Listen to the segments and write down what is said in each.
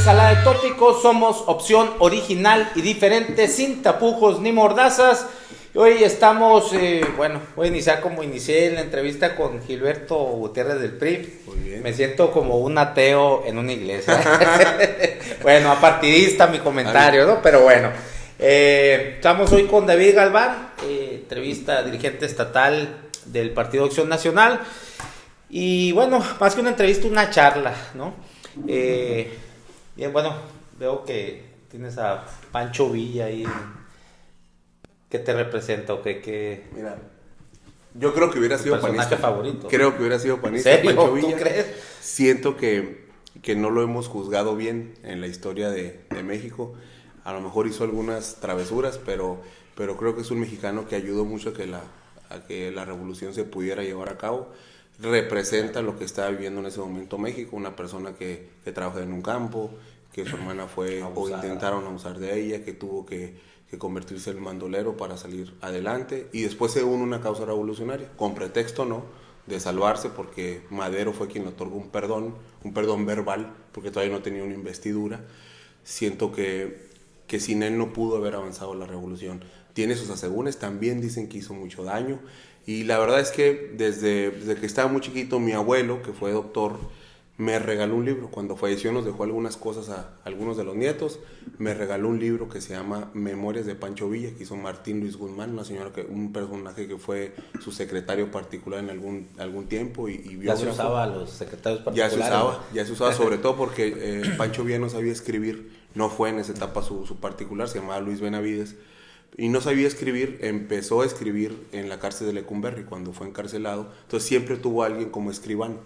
ensalada de tópicos, somos opción original y diferente, sin tapujos ni mordazas. Hoy estamos, voy a iniciar como inicié la entrevista con Gilberto Gutiérrez del PRI. Muy bien. Me siento como un ateo en una iglesia. Bueno, apartidista mi comentario, ¿no? Pero bueno, estamos hoy con David Galván, entrevista dirigente estatal del Partido Acción Nacional. Y bueno, más que una entrevista, una charla, ¿no? Bien, bueno, veo que tienes a Pancho Villa ahí. ¿Qué te representa o qué? Mira, yo creo que hubiera sido personaje panista. Favorito. Creo que hubiera sido panista. ¿Serio? Pancho Villa. ¿Tú crees? Siento que no lo hemos juzgado bien en la historia de México. A lo mejor hizo algunas travesuras, pero creo que es un mexicano que ayudó mucho a que la revolución se pudiera llevar a cabo. Representa lo que está viviendo en ese momento México, una persona que trabaja en un campo, que su hermana fue abusada, o intentaron abusar de ella, que tuvo que convertirse en mandolero para salir adelante, y después se une una causa revolucionaria, con pretexto no, de salvarse, porque Madero fue quien le otorgó un perdón verbal, porque todavía no tenía una investidura. Siento que sin él no pudo haber avanzado la revolución. Tiene sus asegúnes, también dicen que hizo mucho daño, y la verdad es que desde que estaba muy chiquito, mi abuelo, que fue doctor, me regaló un libro. Cuando falleció nos dejó algunas cosas a algunos de los nietos. Me regaló un libro que se llama Memorias de Pancho Villa, que hizo Martín Luis Guzmán, un personaje que fue su secretario particular en algún tiempo. Y ya se usaba a los secretarios particulares. Ya se usaba sobre todo porque Pancho Villa no sabía escribir. No fue en esa etapa su particular, se llamaba Luis Benavides. Y no sabía escribir, empezó a escribir en la cárcel de Lecumberri cuando fue encarcelado. Entonces siempre tuvo a alguien como escribano.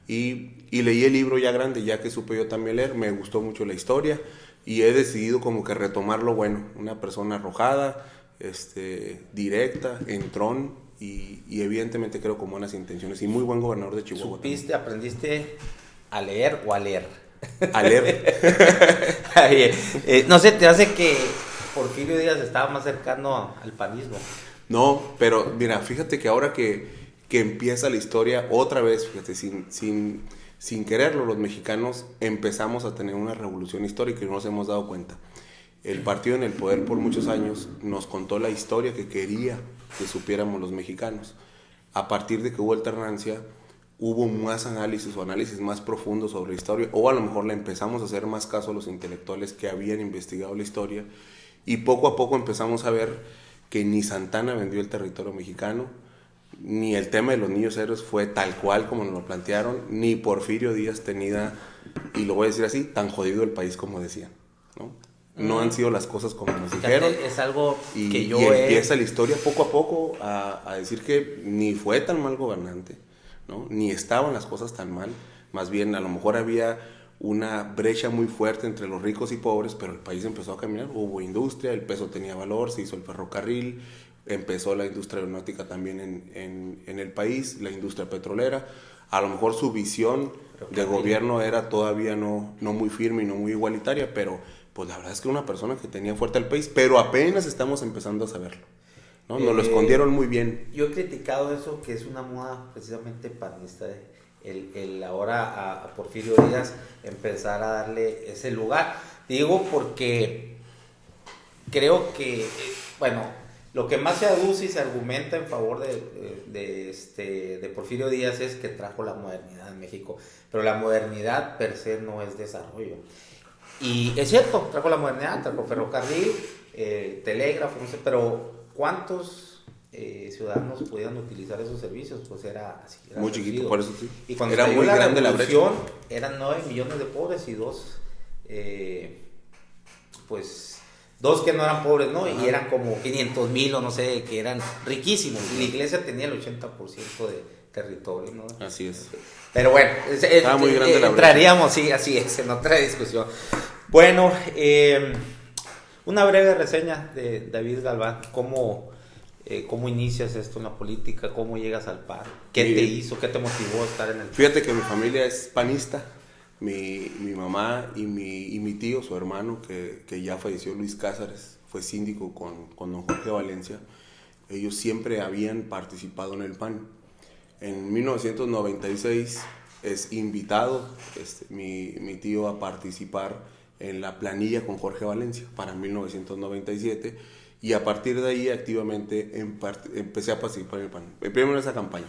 Y leí el libro ya grande, ya que supe yo también leer, me gustó mucho la historia y he decidido como que retomarlo. Bueno, una persona arrojada, directa, entrón y evidentemente creo con buenas intenciones y muy buen gobernador de Chihuahua. ¿Aprendiste a leer o a leer? A leer. No sé, ¿te hace que Porfirio Díaz estaba más cercano al panismo? No, pero mira, fíjate que ahora que empieza la historia otra vez, fíjate, sin quererlo, los mexicanos empezamos a tener una revolución histórica y no nos hemos dado cuenta. El partido en el poder por muchos años nos contó la historia que quería que supiéramos los mexicanos. A partir de que hubo alternancia, hubo más análisis más profundo sobre la historia, o a lo mejor le empezamos a hacer más caso a los intelectuales que habían investigado la historia, y poco a poco empezamos a ver que ni Santana vendió el territorio mexicano, ni el tema de los niños héroes fue tal cual como nos lo plantearon, ni Porfirio Díaz tenía, y lo voy a decir así, tan jodido el país como decían, ¿no? No han sido las cosas como nos dijeron. Es algo que yo empieza la historia poco a poco a decir que ni fue tan mal gobernante, ¿no? Ni estaban las cosas tan mal, más bien a lo mejor había una brecha muy fuerte entre los ricos y pobres, pero el país empezó a caminar, hubo industria, el peso tenía valor, se hizo el ferrocarril, empezó la industria aeronáutica también en el país, la industria petrolera. A lo mejor su visión de gobierno era todavía no muy firme y no muy igualitaria, pero pues la verdad es que una persona que tenía fuerte el país, pero apenas estamos empezando a saberlo, ¿no? Nos lo escondieron muy bien. Yo he criticado eso, que es una moda precisamente panista, el ahora a Porfirio Díaz empezar a darle ese lugar. Digo porque creo que, lo que más se aduce y se argumenta en favor de Porfirio Díaz es que trajo la modernidad en México, pero la modernidad per se no es desarrollo. Y es cierto, trajo la modernidad, trajo ferrocarril, telégrafo, no sé, pero ¿cuántos ciudadanos podían utilizar esos servicios? Pues era así. Era muy chiquito, por eso sí. Y cuando era muy grande la brecha. Eran 9 millones de pobres y dos que no eran pobres, ¿no? Ajá. Y eran como 500,000 o no sé, que eran riquísimos. Y la iglesia tenía el 80% de territorio, ¿no? Así es. Pero bueno, muy grande la entraríamos, sí, así es, en otra discusión. Bueno, una breve reseña de David Galván. ¿Cómo inicias esto en la política? ¿Cómo llegas al PAN? ¿Qué te hizo? ¿Qué te motivó a estar en el PAN? Fíjate que mi familia es panista. Mi mamá y mi tío, su hermano, que ya falleció, Luis Cázares, fue síndico con don Jorge Valencia. Ellos siempre habían participado en el PAN. En 1996 es invitado mi tío a participar en la planilla con Jorge Valencia para 1997, y a partir de ahí activamente empecé a participar en el PAN. Primero en esa campaña,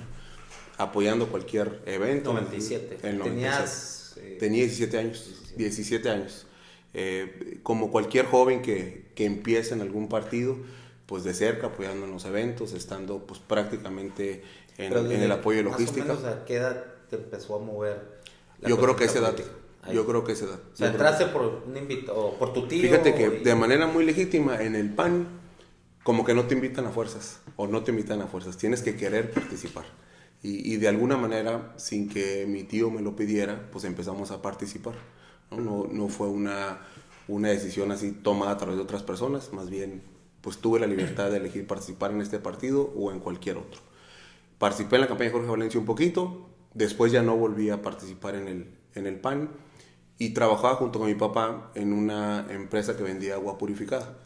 apoyando cualquier evento. 97. En 97. Tenía 17 años. 17 años. Como cualquier joven que empieza en algún partido, pues de cerca, apoyando en los eventos, estando pues prácticamente en el apoyo de logística. Más o menos, ¿a qué edad te empezó a mover? Yo creo que esa edad. Yo creo que esa edad. O sea, entraste por un invitado, por tu tío. Fíjate que de manera muy legítima en el PAN, como que no te invitan a fuerzas, o no te invitan a fuerzas, tienes que querer participar. Y de alguna manera, sin que mi tío me lo pidiera, pues empezamos a participar. No fue una decisión así tomada a través de otras personas, más bien pues tuve la libertad de elegir participar en este partido o en cualquier otro. Participé en la campaña de Jorge Valencia un poquito, después ya no volví a participar en el PAN, y trabajaba junto con mi papá en una empresa que vendía agua purificada.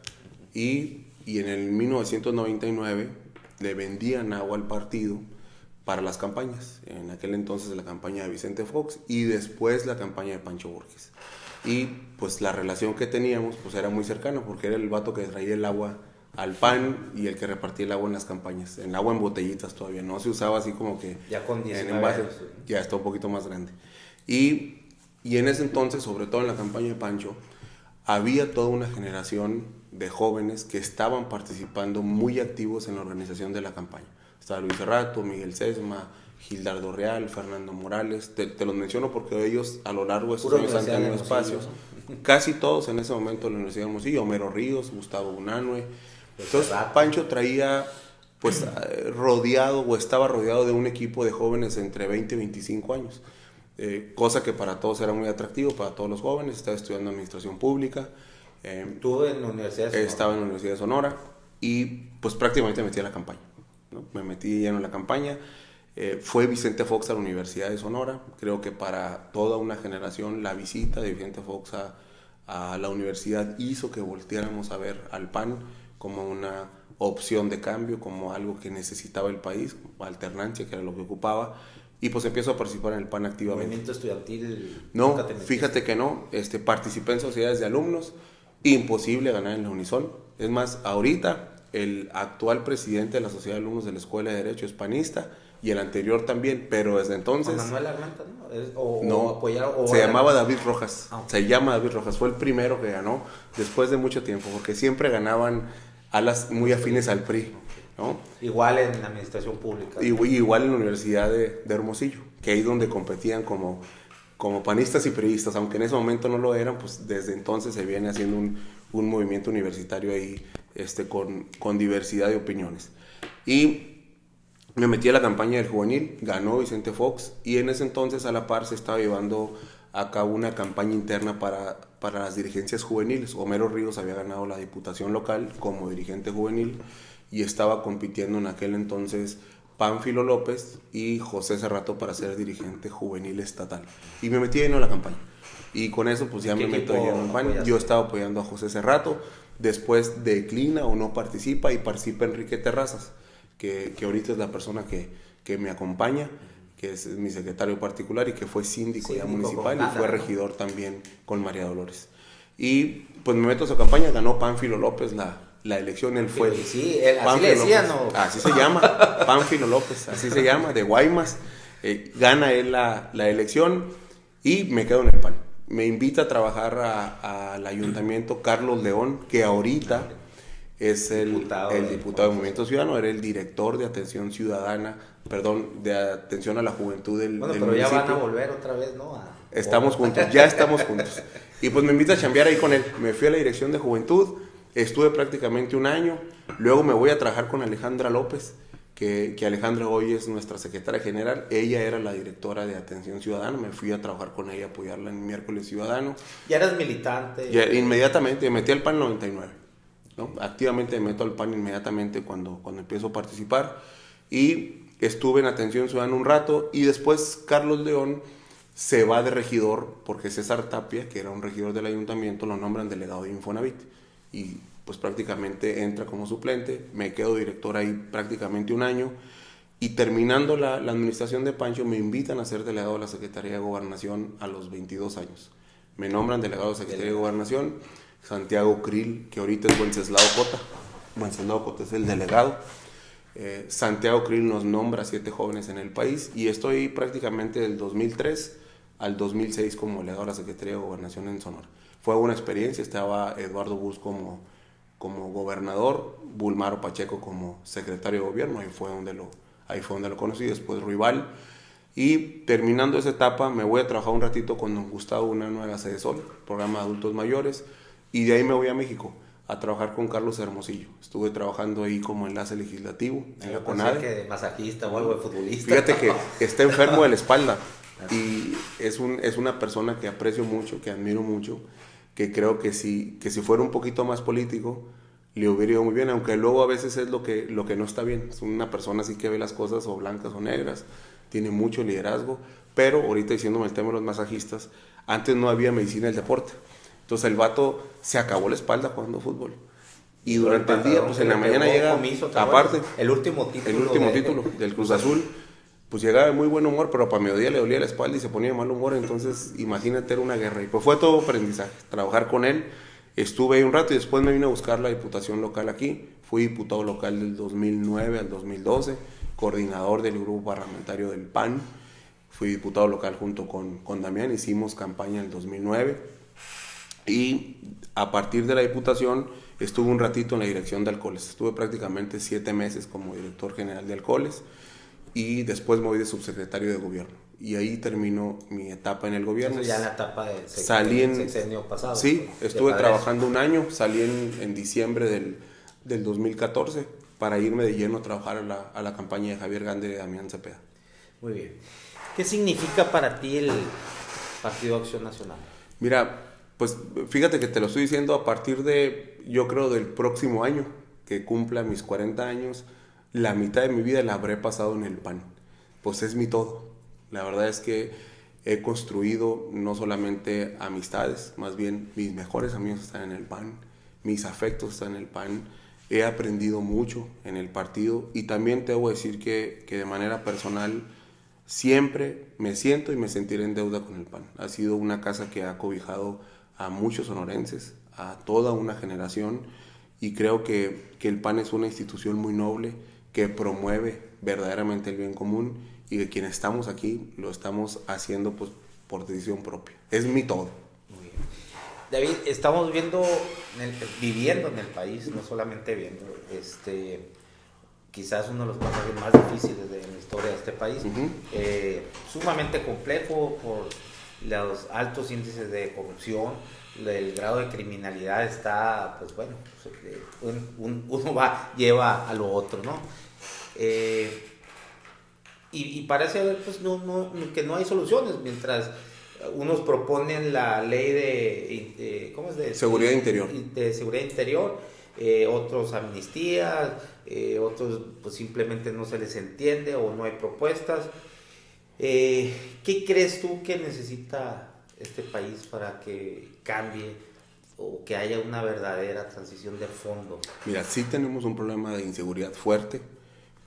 Y en el 1999 le vendían agua al partido para las campañas. En aquel entonces la campaña de Vicente Fox y después la campaña de Pancho Borges. Y pues la relación que teníamos pues era muy cercana, porque era el vato que traía el agua al PAN y el que repartía el agua en las campañas. El agua en botellitas todavía, no se usaba así como que ya con 19 en envases, años. ya está un poquito más grande. Y en ese entonces, sobre todo en la campaña de Pancho, había toda una generación de jóvenes que estaban participando muy activos en la organización de la campaña. Estaba Luis Cerrato, Miguel Sesma, Gildardo Real, Fernando Morales. Te los menciono porque ellos a lo largo de estos años han tenido espacios. Casi todos en ese momento en la Universidad de Hermosillo, Homero Ríos, Gustavo Unanue. Entonces Pancho traía, pues rodeado o estaba rodeado de un equipo de jóvenes entre 20 y 25 años. Cosa que para todos era muy atractivo, para todos los jóvenes. Estaba estudiando administración pública. Estuve en la Universidad de Sonora. Estaba en la Universidad de Sonora y pues prácticamente me metí a la campaña, ¿no? Me metí lleno en la campaña. Fue Vicente Fox a la Universidad de Sonora. Creo que para toda una generación la visita de Vicente Fox a la universidad hizo que volteáramos a ver al PAN como una opción de cambio, como algo que necesitaba el país, alternancia, que era lo que ocupaba. Y pues empiezo a participar en el PAN activamente. ¿Movimiento estudiantil? No, fíjate que no. Participé en sociedades de alumnos. Imposible ganar en la Unison. Es más, ahorita el actual presidente de la Sociedad de Alumnos de la Escuela de Derecho es panista, y el anterior también, pero desde entonces... ¿Con Manuel Armenta, no? No, se llamaba David Rojas. Se llama David Rojas. Fue el primero que ganó después de mucho tiempo, porque siempre ganaban alas muy afines al PRI, ¿no? Igual en la administración pública. Igual en la Universidad de Hermosillo, que ahí donde competían como panistas y priistas, aunque en ese momento no lo eran, pues desde entonces se viene haciendo un movimiento universitario ahí con diversidad de opiniones. Y me metí a la campaña del juvenil, ganó Vicente Fox, y en ese entonces a la par se estaba llevando a cabo una campaña interna para las dirigencias juveniles. Homero Ríos había ganado la diputación local como dirigente juvenil y estaba compitiendo en aquel entonces Pánfilo López y José Cerrato para ser dirigente juvenil estatal. Y me metí lleno en la campaña. Y con eso pues ya me meto lleno en el PAN. Yo estaba apoyando a José Cerrato, después declina o no participa y participa Enrique Terrazas, que ahorita es la persona que me acompaña, que es mi secretario particular y que fue síndico ya municipal y fue regidor también con María Dolores. Y pues me meto a su campaña, ganó Pánfilo López la elección, él fue... Sí, así le decían, ¿no? Así se llama, Pánfilo López, así se llama, de Guaymas. Gana él la elección y me quedo en el PAN. Me invita a trabajar al ayuntamiento Carlos León, que ahorita es el diputado de Movimiento Ciudadano, era el director de atención ciudadana, de atención a la juventud del pero municipio. Ya van a volver otra vez, ¿no? Estamos juntos, ya estamos juntos. Y pues me invita a chambear ahí con él. Me fui a la dirección de juventud, estuve prácticamente un año, luego me voy a trabajar con Alejandra López, que Alejandra hoy es nuestra secretaria general. Ella era la directora de atención ciudadana, me fui a trabajar con ella, a apoyarla en Miércoles Ciudadano. ¿Ya eras militante? Ya, inmediatamente, me metí al PAN en 99, ¿no? Activamente me meto al PAN inmediatamente cuando empiezo a participar, y estuve en atención ciudadana un rato, y después Carlos León se va de regidor porque César Tapia, que era un regidor del ayuntamiento, lo nombran delegado de Infonavit, y pues prácticamente entra como suplente. Me quedo director ahí prácticamente un año, Y terminando la administración de Pancho, me invitan a ser delegado de la Secretaría de Gobernación a los 22 años. Me nombran delegado de la Secretaría de Gobernación, Santiago Krill, que ahorita es Wenceslao Cota. Wenceslao Cota es el delegado. Santiago Krill nos nombra 7 jóvenes en el país y estoy prácticamente del 2003 al 2006 como delegado de la Secretaría de Gobernación en Sonora. Fue una experiencia, estaba Eduardo Bus como gobernador, Bulmaro Pacheco como secretario de gobierno, ahí fue donde lo conocí, después Ruibal. Y terminando esa etapa me voy a trabajar un ratito con don Gustavo una nueva sede Sol, programa de adultos mayores, y de ahí me voy a México a trabajar con Carlos Hermosillo. Estuve trabajando ahí como enlace legislativo en la CONADE. Que de masajista o algo de futbolista. Fíjate que está enfermo de la espalda y es una persona que aprecio mucho, que admiro mucho, que creo que si fuera un poquito más político le hubiera ido muy bien, aunque luego a veces es lo que no está bien. Es una persona así que ve las cosas o blancas o negras, tiene mucho liderazgo, pero ahorita diciéndome el tema de los masajistas, antes no había medicina del deporte. Entonces el vato se acabó la espalda jugando fútbol. Y durante el día, pues en la mañana llega, aparte, el último título del Cruz Azul, pues llegaba de muy buen humor, pero para mediodía le dolía la espalda y se ponía de mal humor. Entonces imagínate, era una guerra. Y pues fue todo aprendizaje, trabajar con él. Estuve ahí un rato y después me vine a buscar la diputación local aquí. Fui diputado local del 2009 al 2012, coordinador del grupo parlamentario del PAN. Fui diputado local junto con Damián, hicimos campaña en el 2009. Y a partir de la diputación estuve un ratito en la dirección de alcoholes. Estuve prácticamente 7 meses como director general de alcoholes y después me voy de subsecretario de gobierno. Y ahí terminó mi etapa en el gobierno. Eso ya en la etapa del sexenio pasado. Sí, estuve trabajando un año, salí en diciembre del 2014 para irme de lleno a trabajar a la campaña de Javier Gande y de Damián Cepeda. Muy bien. ¿Qué significa para ti el Partido Acción Nacional? Mira, pues fíjate que te lo estoy diciendo a partir de, yo creo, del próximo año, que cumpla mis 40 años, la mitad de mi vida la habré pasado en el PAN. Pues es mi todo. La verdad es que he construido no solamente amistades, más bien mis mejores amigos están en el PAN, mis afectos están en el PAN, he aprendido mucho en el partido y también te debo decir que de manera personal siempre me siento y me sentiré en deuda con el PAN. Ha sido una casa que ha cobijado a muchos sonorenses, a toda una generación, y creo que el PAN es una institución muy noble que promueve verdaderamente el bien común y que quienes estamos aquí lo estamos haciendo pues por decisión propia. Es mi todo. Muy bien. David, estamos viviendo en el país, no solamente viendo, quizás uno de los pasajes más difíciles de la historia de este país, sumamente complejo por los altos índices de corrupción, el grado de criminalidad está, pues bueno, uno lleva a lo otro, ¿no? Y parece haber, pues, que no hay soluciones, mientras unos proponen la ley de ¿cómo es? De seguridad interior. De seguridad interior, otros amnistías, otros pues simplemente no se les entiende o no hay propuestas. ¿Qué crees tú que necesita este país para que cambie o que haya una verdadera transición de fondo? Mira, sí tenemos un problema de inseguridad fuerte.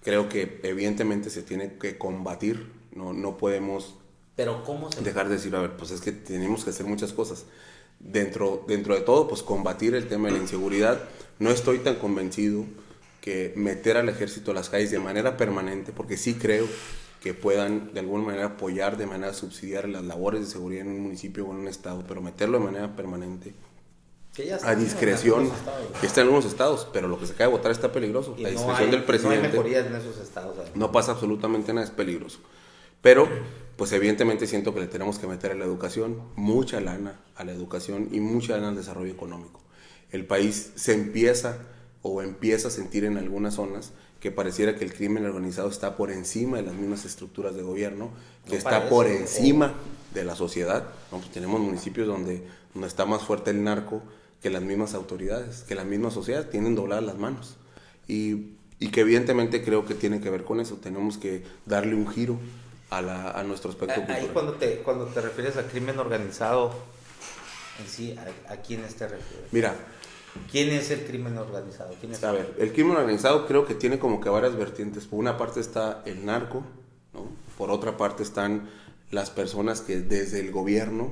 Creo que evidentemente se tiene que combatir. No podemos ¿Pero cómo se dejar de decir, a ver, pues es que tenemos que hacer muchas cosas. Dentro de todo, pues combatir el tema de la inseguridad. No estoy tan convencido que meter al ejército a las calles de manera permanente, porque sí creo que puedan de alguna manera apoyar de manera subsidiaria las labores de seguridad en un municipio o en un estado, pero meterlo de manera permanente, que ya a discreción, está en algunos estados, pero lo que se acaba de votar está peligroso. Y la discreción del presidente. No hay mejorías en esos estados. No pasa absolutamente nada, es peligroso. Pero, pues evidentemente siento que le tenemos que meter a la educación, mucha lana a la educación y mucha lana al desarrollo económico. El país se empieza a sentir en algunas zonas que pareciera que el crimen organizado está por encima de las mismas estructuras de gobierno, que está por encima de la sociedad. ¿No? Pues tenemos municipios donde está más fuerte el narco que las mismas autoridades, que la misma sociedad, tienen dobladas las manos. Y que evidentemente creo que tiene que ver con eso. Tenemos que darle un giro a nuestro aspecto cultural. Ahí cuando te refieres a crimen organizado, en sí, ¿a quiénes te refieres? Mira, ¿Quién es el crimen organizado? ¿Quién es? A ver, el crimen organizado creo que tiene como que varias vertientes. Por una parte está el narco, ¿no? Por otra parte están las personas que desde el gobierno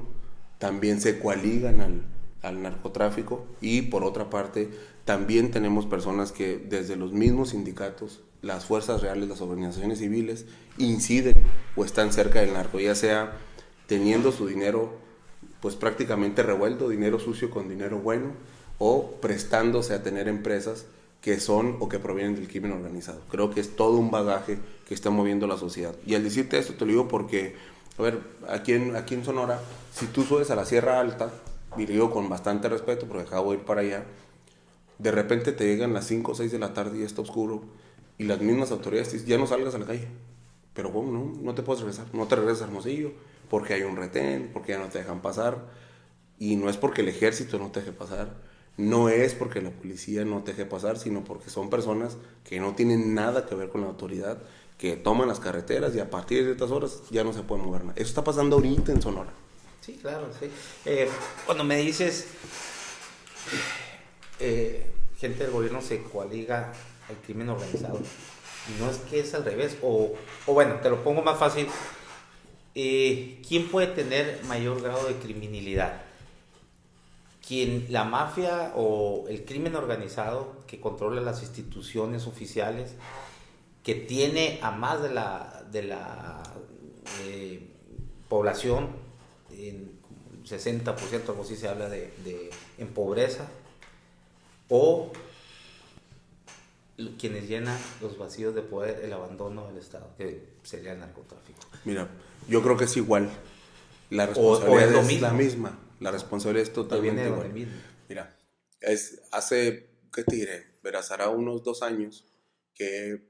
también se coaligan al narcotráfico, y por otra parte también tenemos personas que desde los mismos sindicatos, las fuerzas reales, las organizaciones civiles inciden o están cerca del narco, ya sea teniendo su dinero pues prácticamente revuelto, dinero sucio con dinero bueno, o prestándose a tener empresas que son o que provienen del crimen organizado. Creo que es todo un bagaje que está moviendo la sociedad. Y al decirte esto te lo digo porque, a ver, aquí en Sonora, si tú subes a la Sierra Alta, y lo digo con bastante respeto porque acabo de ir para allá, de repente te llegan las 5 o 6 de la tarde y está oscuro, y las mismas autoridades te dicen, ya no salgas a la calle. Pero bueno, no te puedes regresar, no te regresas a Hermosillo, porque hay un retén, porque ya no te dejan pasar. Y no es porque el ejército no te deje pasar, no es porque la policía no te deje pasar, sino porque son personas que no tienen nada que ver con la autoridad, que toman las carreteras y a partir de estas horas ya no se puede mover nada. Eso está pasando ahorita en Sonora. Sí, claro, sí. Cuando me dices, gente del gobierno se coaliga al crimen organizado, y no es que es al revés, o bueno, te lo pongo más fácil, ¿quién puede tener mayor grado de criminalidad? La mafia o el crimen organizado que controla las instituciones oficiales, que tiene a más de la población, en 60%, algo así se habla en pobreza, o quienes llenan los vacíos de poder, el abandono del Estado, que sería el narcotráfico. Mira, yo creo que es igual. La responsabilidad o es es la misma. La responsabilidad es totalmente igual. Mira, ¿qué te diré? Verás, hará unos 2 años que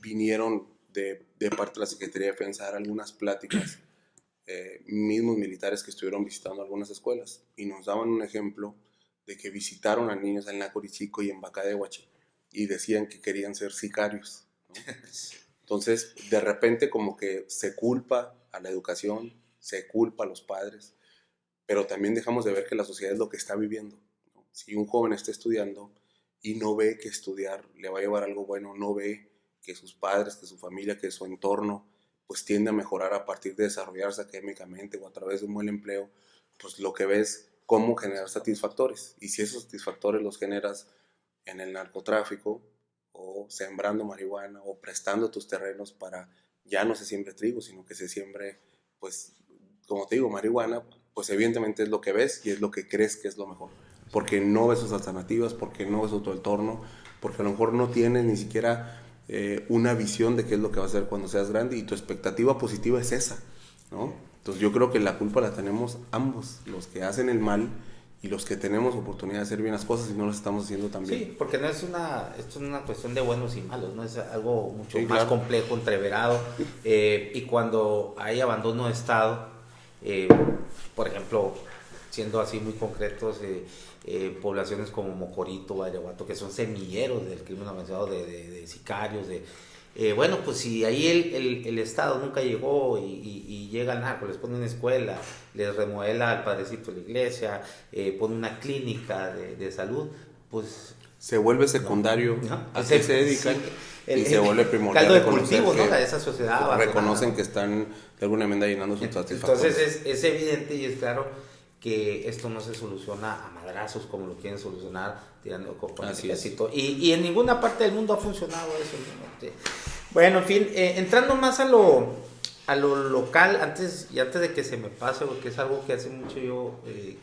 vinieron de parte de la Secretaría de Defensa a dar algunas pláticas, mismos militares que estuvieron visitando algunas escuelas, y nos daban un ejemplo de que visitaron a niños en Nacorichico y en Bacadehuachi y decían que querían ser sicarios, ¿no? Entonces, de repente como que se culpa a la educación, se culpa a los padres, pero también dejamos de ver que la sociedad es lo que está viviendo, ¿no? Si un joven está estudiando y no ve que estudiar le va a llevar algo bueno, no ve que sus padres, que su familia, que su entorno, pues tiende a mejorar a partir de desarrollarse académicamente o a través de un buen empleo, pues lo que ves cómo generar satisfactores. Y si esos satisfactores los generas en el narcotráfico, o sembrando marihuana, o prestando tus terrenos para ya no se siembre trigo, sino que se siembre, pues, como te digo, marihuana, pues evidentemente es lo que ves y es lo que crees que es lo mejor. Porque no ves sus alternativas, porque no ves otro entorno, porque a lo mejor no tienes ni siquiera una visión de qué es lo que vas a hacer cuando seas grande, y tu expectativa positiva es esa, ¿no? Entonces yo creo que la culpa la tenemos ambos, los que hacen el mal y los que tenemos oportunidad de hacer bien las cosas y no las estamos haciendo tan bien. Sí, porque esto es una cuestión de buenos y malos, ¿no? Es algo mucho más complejo, entreverado, y cuando hay abandono de Estado, por ejemplo, siendo así muy concretos, poblaciones como Mocorito, Badiraguato, que son semilleros del crimen organizado, de sicarios, bueno, pues si ahí el Estado nunca llegó y llega al narco, les pone una escuela, les remodela al padrecito de la iglesia, pone una clínica de salud, pues... Se vuelve secundario, a qué se dedican, sí, y se vuelve primordial. Caldo de cultivo, ¿no? De esa sociedad. Reconocen que están de alguna manera llenando sus satisfactores. Entonces es evidente y es claro que esto no se soluciona a madrazos como lo quieren solucionar tirando con el ejército. Y en ninguna parte del mundo ha funcionado eso. ¿No? Bueno, en fin, entrando más a lo local, antes de que se me pase, porque es algo que hace mucho yo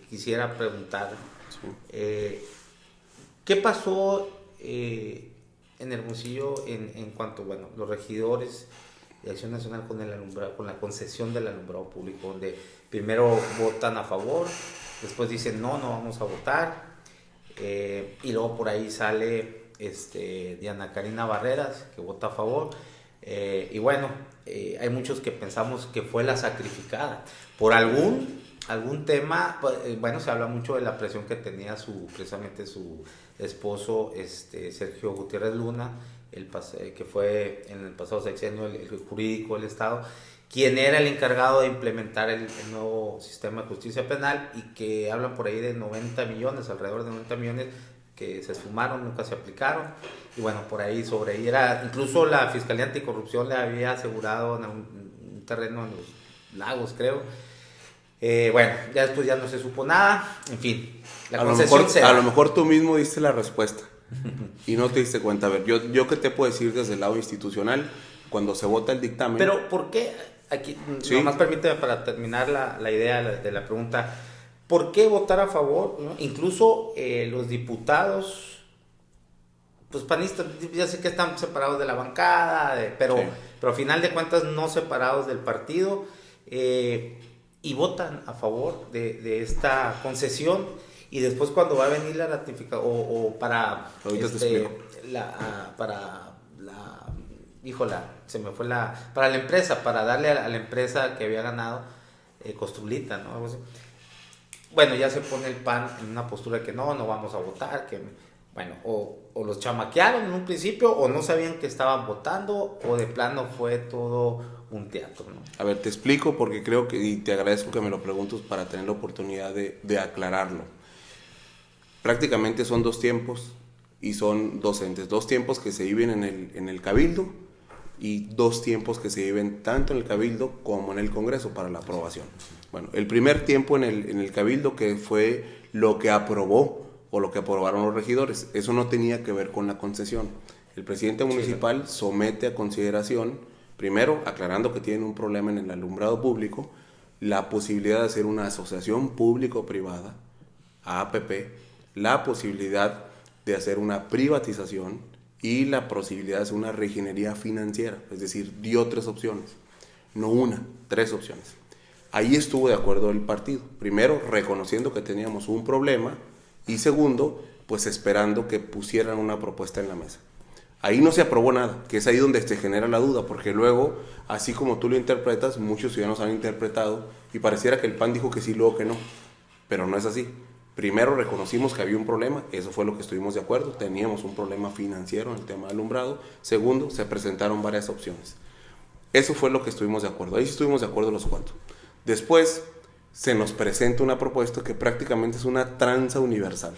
quisiera preguntar. Sí. ¿Qué pasó en Hermosillo en cuanto, bueno, los regidores de Acción Nacional con el alumbrado, con la concesión del alumbrado público, donde primero votan a favor, después dicen no vamos a votar, y luego por ahí sale Diana Karina Barreras, que vota a favor, y bueno, hay muchos que pensamos que fue la sacrificada por algún tema. Bueno, se habla mucho de la presión que tenía precisamente su esposo, Sergio Gutiérrez Luna, que fue en el pasado sexenio el jurídico del Estado, quien era el encargado de implementar el nuevo sistema de justicia penal, y que hablan por ahí de 90 millones, alrededor de 90 millones, que se esfumaron, nunca se aplicaron. Y bueno, sobre ahí era, incluso la Fiscalía Anticorrupción le había asegurado en un terreno en los Lagos, creo. Bueno, ya después ya no se supo nada, en fin, la concesión se da. A lo mejor tú mismo diste la respuesta y no te diste cuenta. A ver, yo qué te puedo decir desde el lado institucional, cuando se vota el dictamen. Pero, ¿por qué? Aquí, sí, nomás permíteme para terminar la idea de la pregunta. ¿Por qué votar a favor? ¿No? Incluso los diputados, pues panistas, ya sé que están separados de la bancada, pero al final de cuentas no separados del partido, y votan a favor de esta concesión, y después cuando va a venir la ratificación, o para para la empresa, para darle a la empresa que había ganado, Costrulita, ¿no? Algo así. Bueno, ya se pone el PAN en una postura que no vamos a votar, que bueno, o los chamaquearon en un principio, o no sabían que estaban votando, o de plano fue todo un teatro, ¿no? A ver, te explico porque creo que, y te agradezco que me lo preguntes para tener la oportunidad de aclararlo. Prácticamente son dos tiempos y son dos entes, dos tiempos que se viven en el Cabildo y dos tiempos que se viven tanto en el Cabildo como en el Congreso para la aprobación. Bueno, el primer tiempo en el Cabildo, que fue lo que aprobó o lo que aprobaron los regidores, eso no tenía que ver con la concesión. El presidente municipal somete a consideración, primero aclarando que tienen un problema en el alumbrado público, la posibilidad de hacer una asociación público-privada, APP, la posibilidad de hacer una privatización y la posibilidad de hacer una regenería financiera, es decir, dio tres opciones, no una, tres opciones. Ahí estuvo de acuerdo el partido, primero reconociendo que teníamos un problema y segundo, pues esperando que pusieran una propuesta en la mesa. Ahí no se aprobó nada, que es ahí donde se genera la duda, porque luego, así como tú lo interpretas, muchos ciudadanos han interpretado y pareciera que el PAN dijo que sí, luego que no, pero no es así. Primero reconocimos que había un problema, eso fue lo que estuvimos de acuerdo, teníamos un problema financiero en el tema del alumbrado. Segundo, se presentaron varias opciones. Eso fue lo que estuvimos de acuerdo, ahí sí estuvimos de acuerdo los cuatro. Después se nos presenta una propuesta que prácticamente es una tranza universal,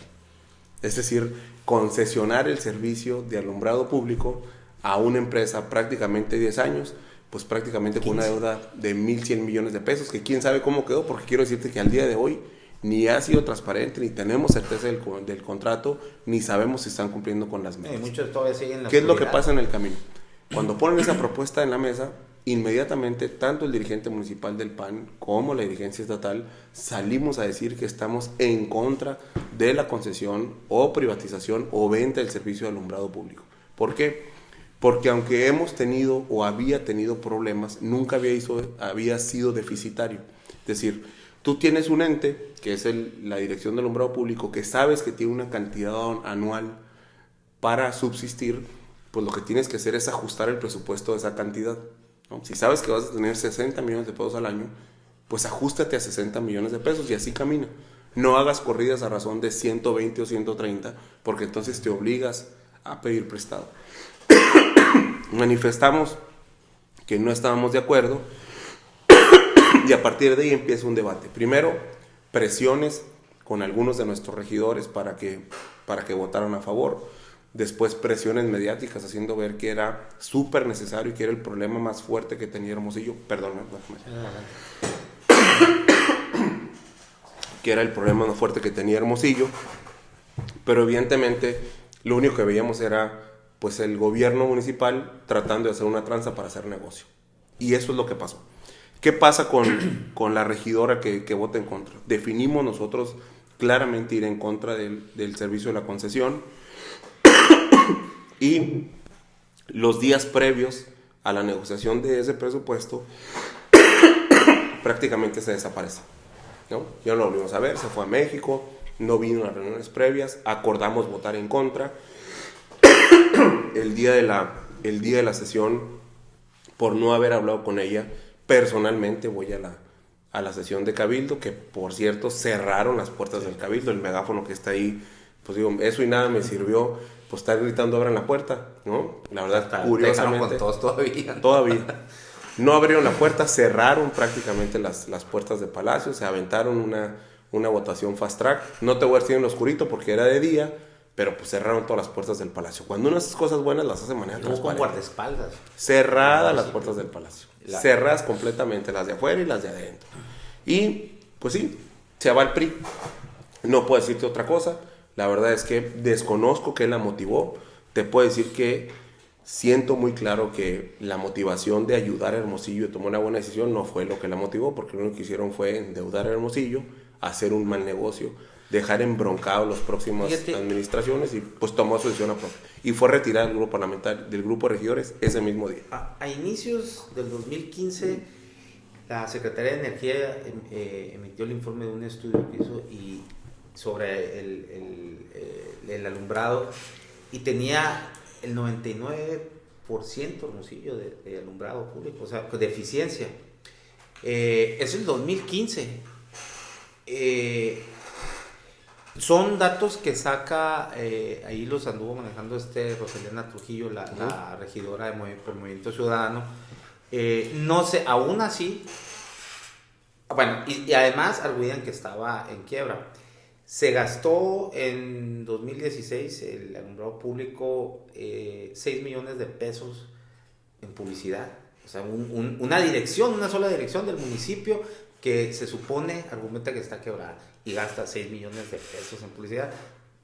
es decir, concesionar el servicio de alumbrado público a una empresa prácticamente 10 años, pues prácticamente 15. Con una deuda de 1,100 millones de pesos, que quién sabe cómo quedó, porque quiero decirte que al día de hoy ni ha sido transparente, ni tenemos certeza del contrato, ni sabemos si están cumpliendo con las metas. Muchos todavía siguen la ¿Qué es lo que pasa en el camino? Cuando ponen esa propuesta en la mesa, inmediatamente tanto el dirigente municipal del PAN como la dirigencia estatal salimos a decir que estamos en contra de la concesión o privatización o venta del servicio de alumbrado público. ¿Por qué? Porque aunque hemos tenido o había tenido problemas, nunca había sido deficitario. Es decir, tú tienes un ente, que es la Dirección de Alumbrado Público, que sabes que tiene una cantidad anual para subsistir, pues lo que tienes que hacer es ajustar el presupuesto de esa cantidad, ¿no? Si sabes que vas a tener 60 millones de pesos al año, pues ajústate a 60 millones de pesos y así camina. No hagas corridas a razón de 120 o 130, porque entonces te obligas a pedir prestado. Manifestamos que no estábamos de acuerdo y a partir de ahí empieza un debate. Primero, presiones con algunos de nuestros regidores para que votaran a favor. Después presiones mediáticas haciendo ver que era súper necesario y que era el problema más fuerte que tenía Hermosillo. Perdón, que era el problema más fuerte que tenía Hermosillo. Pero evidentemente lo único que veíamos era pues el gobierno municipal tratando de hacer una tranza para hacer negocio. Y eso es lo que pasó. ¿Qué pasa con la regidora que vota en contra? Definimos nosotros claramente ir en contra del servicio de la concesión y los días previos a la negociación de ese presupuesto prácticamente se desaparece, ¿no? Ya no lo volvimos a ver, se fue a México, no vino a las reuniones previas, acordamos votar en contra. El día de la sesión, por no haber hablado con ella, personalmente voy a la sesión de Cabildo, que por cierto cerraron las puertas del Cabildo, el megáfono que está ahí, pues digo, eso y nada me sirvió, pues estar gritando abran la puerta, ¿no? La verdad, curiosamente. Con todos todavía. Todavía. No abrieron la puerta, cerraron prácticamente las puertas de Palacio, se aventaron una votación fast track. No te voy a decir en lo oscurito porque era de día, pero pues cerraron todas las puertas del palacio. Cuando unas cosas buenas las hace de manera No con transparente. guardaespaldas. Cerradas las puertas del palacio. Cerradas completamente, las de afuera y las de adentro. Y pues sí, se va el PRI. No puedo decirte otra cosa. La verdad es que desconozco qué la motivó. Te puedo decir que siento muy claro que la motivación de ayudar a Hermosillo y tomar una buena decisión no fue lo que la motivó, porque lo único que hicieron fue endeudar a Hermosillo, hacer un mal negocio, dejar embroncados las próximas administraciones y pues tomó su decisión a propia. Y fue retirada del grupo parlamentario, del grupo de regidores ese mismo día. A inicios del 2015, la Secretaría de Energía emitió el informe de un estudio que hizo y sobre el alumbrado y tenía el 99% Hermosillo de alumbrado público, o sea, de eficiencia. Es el 2015. Son datos que saca, ahí los anduvo manejando Roselena Trujillo, la regidora por Movimiento Ciudadano. No sé, aún así, bueno, y además arguían que estaba en quiebra. Se gastó en 2016 el alumbrado público 6 millones de pesos en publicidad. O sea, una sola dirección del municipio que se supone, argumenta que está quebrada y gasta 6 millones de pesos en publicidad.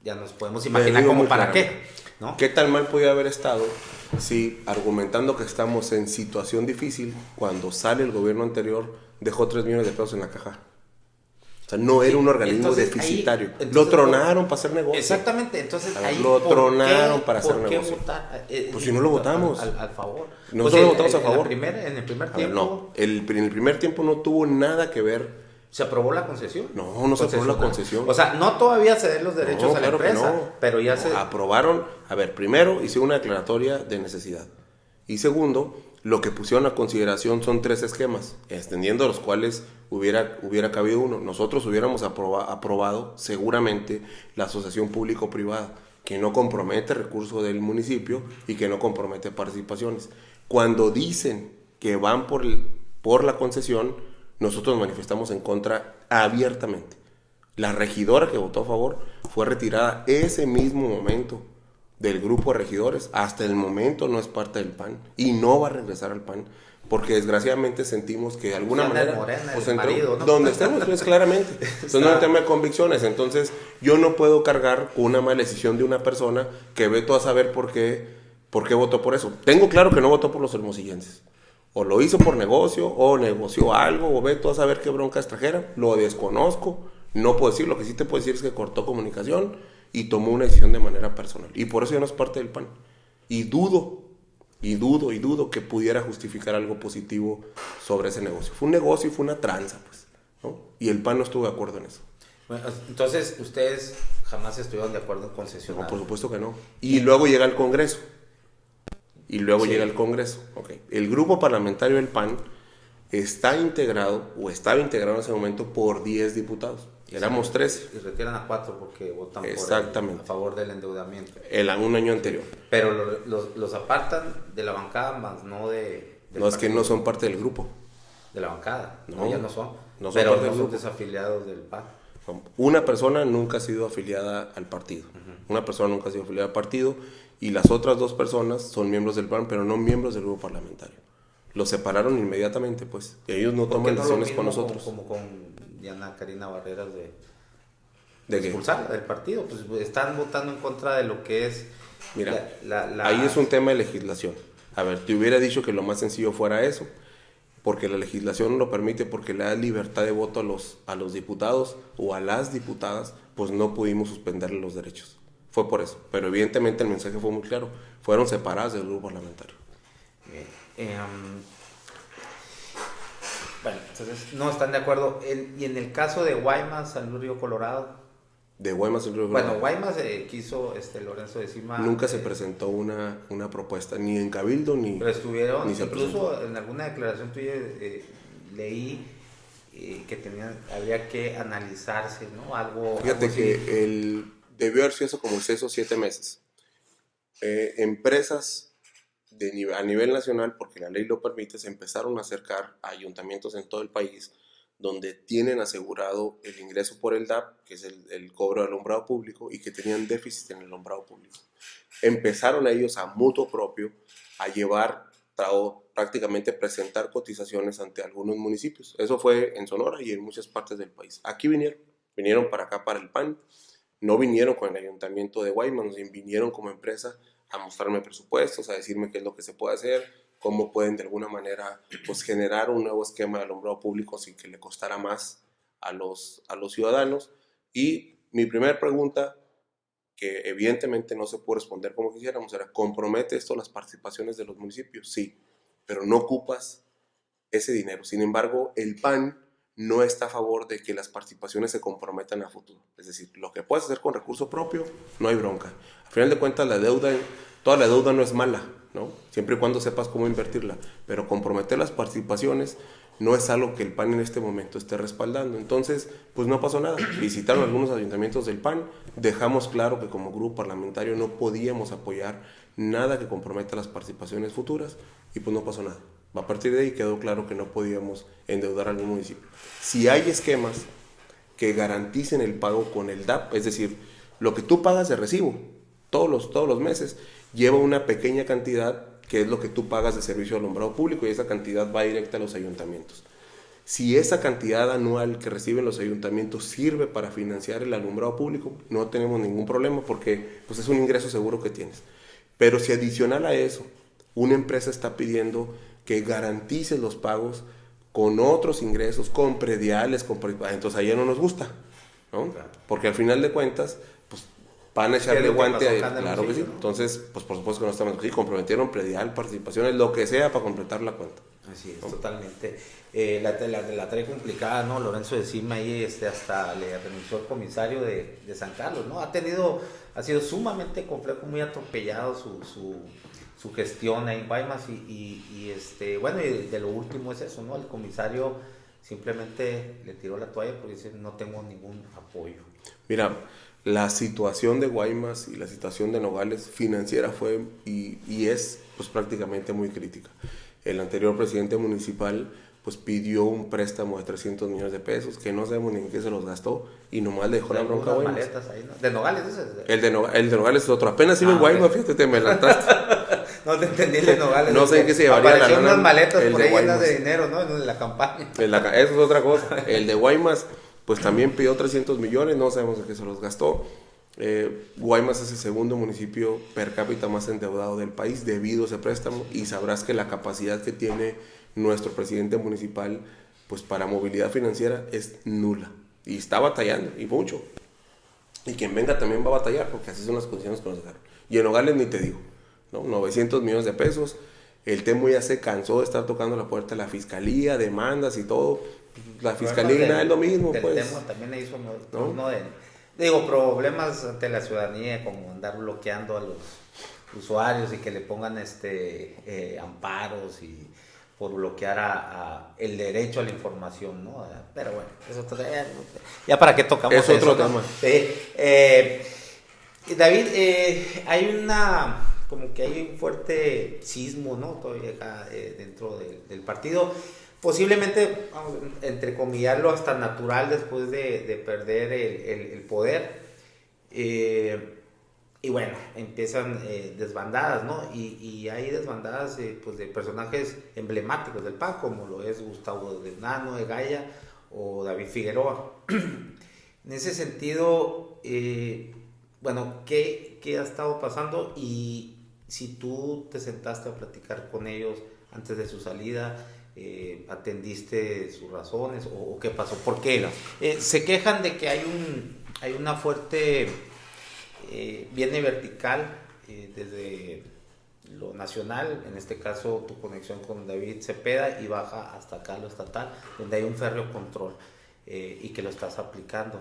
Ya nos podemos imaginar cómo para qué, ¿no? ¿Qué tan mal podía haber estado si, argumentando que estamos en situación difícil, cuando sale el gobierno anterior, dejó 3 millones de pesos en la caja? O sea, no era un organismo deficitario. Lo tronaron para hacer negocio. Exactamente, entonces ahí lo tronaron para hacer negocio. Pues si no lo votamos. Al favor. Nosotros lo votamos a favor. En el primer tiempo. No, en el primer tiempo no tuvo nada que ver. ¿Se aprobó la concesión? No se aprobó la concesión. O sea, no todavía ceder los derechos a la empresa, pero ya se... Aprobaron, a ver, primero hice una declaratoria de necesidad. Y segundo, lo que pusieron a consideración son 3 esquemas, extendiendo los cuales hubiera cabido uno. Nosotros hubiéramos aprobado seguramente la asociación público-privada, que no compromete recursos del municipio y que no compromete participaciones. Cuando dicen que van por la concesión, nosotros nos manifestamos en contra abiertamente. La regidora que votó a favor fue retirada ese mismo momento del grupo de regidores. Hasta el momento no es parte del PAN y no va a regresar al PAN, porque desgraciadamente sentimos que de alguna manera Morena, pues marido, ¿no? donde estemos, pues claramente es un tema de convicciones. Entonces yo no puedo cargar con una mala decisión de una persona que ve todo a saber por qué votó por eso. Tengo claro que no votó por los hermosillenses. O lo hizo por negocio, o negoció algo, o ve todo a saber qué bronca extranjera. Lo desconozco, no puedo decir. Lo que sí te puedo decir es que cortó comunicación y tomó una decisión de manera personal. Y por eso ya no es parte del PAN. Y dudo que pudiera justificar algo positivo sobre ese negocio. Fue un negocio y fue una tranza, pues, ¿no? Y el PAN no estuvo de acuerdo en eso. Bueno, entonces, ustedes jamás estuvieron de acuerdo en concesionar. No, por supuesto que no. Y luego llega el Congreso. Okay. El grupo parlamentario del PAN estaba integrado en ese momento por 10 diputados. Éramos 13. Y retiran a 4 porque votan Exactamente. a favor del endeudamiento. Un año anterior. Pero los apartan de la bancada, más no de... No, es que no son parte del grupo. De la bancada. No, ya no son. No son pero parte no del son grupo. Desafiliados del PAN. Una persona nunca ha sido afiliada al partido. Una persona nunca ha sido afiliada al partido. Y las otras 2 personas son miembros del PAN, pero no miembros del grupo parlamentario. Los separaron inmediatamente, pues. Y ellos no toman decisiones con nosotros. Como con Diana Karina Barreras ¿De expulsarla del partido. Pues están votando en contra de lo que es... Mira, ahí es un tema de legislación. A ver, te hubiera dicho que lo más sencillo fuera eso, porque la legislación no lo permite, porque le da libertad de voto a los diputados o a las diputadas, pues no pudimos suspenderle los derechos. Fue por eso. Pero evidentemente el mensaje fue muy claro. Fueron separadas del grupo parlamentario. Bueno, entonces no están de acuerdo. Y en el caso de Guaymas, San Luis Río Colorado. De Guaymas, San Luis Río Colorado. Bueno, Guaymas quiso Lorenzo de Cima. Nunca se presentó una propuesta, ni en Cabildo, ni... Pero estuvieron, ni incluso en alguna declaración tuya leí que habría que analizarse, ¿no? Fíjate que debió haber sido eso como esos 7 meses. Empresas a nivel nacional, porque la ley lo permite, se empezaron a acercar a ayuntamientos en todo el país donde tienen asegurado el ingreso por el DAP, que es el cobro del alumbrado público, y que tenían déficit en el alumbrado público. Empezaron ellos a mutuo propio a llevar prácticamente presentar cotizaciones ante algunos municipios. Eso fue en Sonora y en muchas partes del país. Aquí vinieron para acá, para el PAN, no vinieron con el ayuntamiento de Guaymas, vinieron como empresa a mostrarme presupuestos, a decirme qué es lo que se puede hacer, cómo pueden de alguna manera pues, generar un nuevo esquema de alumbrado público sin que le costara más a los ciudadanos. Y mi primera pregunta, que evidentemente no se puede responder como quisiéramos, era: ¿compromete esto las participaciones de los municipios? Sí, pero no ocupas ese dinero. Sin embargo, el PAN no está a favor de que las participaciones se comprometan a futuro. Es decir, lo que puedes hacer con recurso propio, no hay bronca. Al final de cuentas, toda la deuda no es mala, ¿no? Siempre y cuando sepas cómo invertirla. Pero comprometer las participaciones no es algo que el PAN en este momento esté respaldando. Entonces, pues no pasó nada. Visitaron algunos ayuntamientos del PAN, dejamos claro que como grupo parlamentario no podíamos apoyar nada que comprometa las participaciones futuras y pues no pasó nada. A partir de ahí quedó claro que no podíamos endeudar a algún municipio. Si hay esquemas que garanticen el pago con el DAP, es decir, lo que tú pagas de recibo todos los meses, lleva una pequeña cantidad que es lo que tú pagas de servicio de alumbrado público, y esa cantidad va directa a los ayuntamientos. Si esa cantidad anual que reciben los ayuntamientos sirve para financiar el alumbrado público, no tenemos ningún problema, porque pues, es un ingreso seguro que tienes. Pero si adicional a eso, una empresa está pidiendo que garantices los pagos con otros ingresos, con prediales, entonces ahí ya no nos gusta, ¿no? Claro. Porque al final de cuentas, pues van a echarle guante a... Claro que sí. ¿No? Entonces, pues por supuesto que no estamos así, comprometieron predial, participaciones, lo que sea para completar la cuenta. Así es, ¿no? Totalmente. La trae complicada, ¿no? Lorenzo de Cima ahí hasta le renunció el comisario de San Carlos, ¿no? Ha sido sumamente complejo, muy atropellado su gestión ahí en Guaymas bueno, y de lo último es eso, ¿no? El comisario simplemente le tiró la toalla porque dice: no tengo ningún apoyo. Mira, la situación de Guaymas y la situación de Nogales financiera fue y es pues prácticamente muy crítica. El anterior presidente municipal pues pidió un préstamo de 300 millones de pesos que no sabemos ni en qué se los gastó y nomás le dejó la bronca a Guaymas. Maletas ahí, ¿no? ¿De Nogales ese es? El de Nogales es otro. Apenas iba en Guaymas, fíjate, te me adelantaste. No te entendí el de Nogales. No sé en qué se llevaría la lana. Unas maletas el por de ahí llenas Guaymas. de dinero, ¿no? En la campaña. Eso es otra cosa. El de Guaymas pues también pidió 300 millones, no sabemos en qué se los gastó. Guaymas es el segundo municipio per cápita más endeudado del país debido a ese préstamo, y sabrás que la capacidad que tiene nuestro presidente municipal pues para movilidad financiera es nula, y está batallando y mucho, y quien venga también va a batallar porque así son las condiciones que nos dejaron. Y en Nogales ni te digo, ¿no? 900 millones de pesos. El Temo ya se cansó de estar tocando la puerta de la fiscalía, demandas y todo. La fiscalía es lo mismo, pues. El Temo también hizo problemas ante la ciudadanía, como andar bloqueando a los usuarios y que le pongan amparos y por bloquear el derecho a la información, ¿no? Pero bueno, eso ya para qué tocamos es otro tema. ¿No? David, hay como que hay un fuerte sismo, ¿no? Todavía acá dentro del partido. Posiblemente, entrecomillarlo, hasta natural después de perder el poder. Y bueno, empiezan desbandadas, ¿no? Y hay desbandadas pues de personajes emblemáticos del PAN, como lo es Gustavo de Nano, de Gaya o David Figueroa. En ese sentido, bueno, ¿qué ha estado pasando? Y si tú te sentaste a platicar con ellos antes de su salida, ¿atendiste sus razones o qué pasó? Porque se quejan de que hay una fuerte... viene vertical desde lo nacional, en este caso tu conexión con David Cepeda, y baja hasta acá lo estatal, donde hay un férreo control y que lo estás aplicando.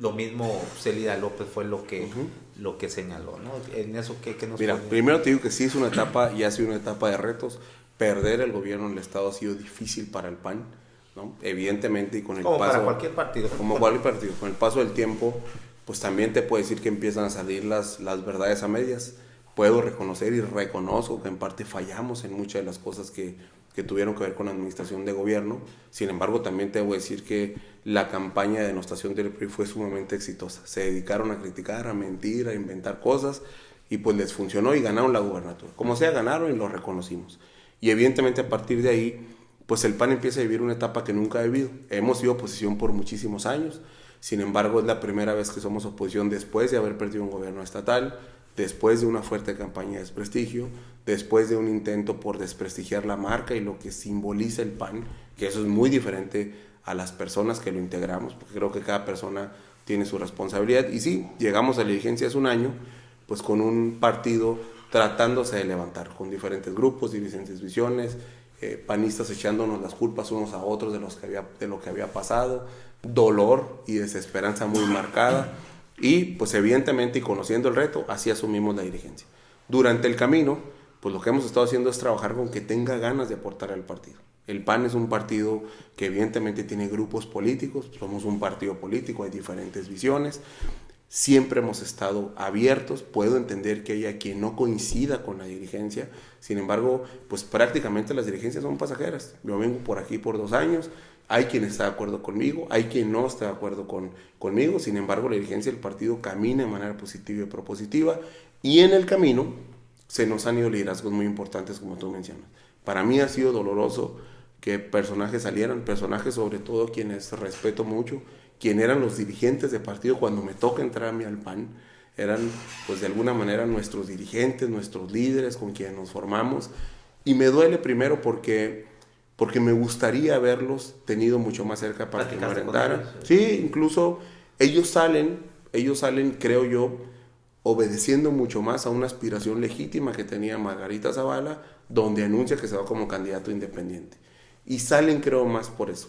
Lo mismo Celida López fue lo que señaló, ¿no? En eso, ¿qué nos Mira, primero te digo que sí es una etapa, y ha sido una etapa de retos. Perder el gobierno en el estado ha sido difícil para el PAN, ¿no? Evidentemente, y con el como paso... para cualquier partido. Como cualquier partido. Con el paso del tiempo, pues también te puedo decir que empiezan a salir las verdades a medias. Puedo reconocer y reconozco que en parte fallamos en muchas de las cosas que que tuvieron que ver con la administración de gobierno. Sin embargo, también te voy a decir que la campaña de denostación del PRI fue sumamente exitosa. Se dedicaron a criticar, a mentir, a inventar cosas, y pues les funcionó y ganaron la gubernatura. Como sea, ganaron y lo reconocimos. Y evidentemente a partir de ahí, pues el PAN empieza a vivir una etapa que nunca ha vivido. Hemos sido oposición por muchísimos años, sin embargo es la primera vez que somos oposición después de haber perdido un gobierno estatal, después de una fuerte campaña de desprestigio, después de un intento por desprestigiar la marca y lo que simboliza el PAN, que eso es muy diferente a las personas que lo integramos, porque creo que cada persona tiene su responsabilidad. Y sí, llegamos a la dirigencia hace un año, pues con un partido tratándose de levantar, con diferentes grupos, diferentes visiones, panistas echándonos las culpas unos a otros de lo que había pasado, dolor y desesperanza muy marcada, y pues evidentemente, y conociendo el reto, así asumimos la dirigencia. Durante el camino, pues lo que hemos estado haciendo es trabajar con que tenga ganas de aportar al partido. El PAN es un partido que evidentemente tiene grupos políticos, somos un partido político, hay diferentes visiones, siempre hemos estado abiertos. Puedo entender que haya quien no coincida con la dirigencia, sin embargo, pues prácticamente las dirigencias son pasajeras. Yo vengo por aquí por 2 años, hay quien está de acuerdo conmigo, hay quien no está de acuerdo conmigo, sin embargo la dirigencia del partido camina de manera positiva y propositiva, y en el camino se nos han ido liderazgos muy importantes, como tú mencionas. Para mí ha sido doloroso que personajes salieran, personajes sobre todo quienes respeto mucho, quien eran los dirigentes de partido cuando me toca entrar a mí al PAN, eran pues de alguna manera nuestros dirigentes, nuestros líderes con quienes nos formamos, y me duele primero porque me gustaría haberlos tenido mucho más cerca para que me orientaran. Sí, incluso ellos salen, creo yo, obedeciendo mucho más a una aspiración legítima que tenía Margarita Zavala, donde anuncia que se va como candidato independiente. Y salen, creo, más por eso,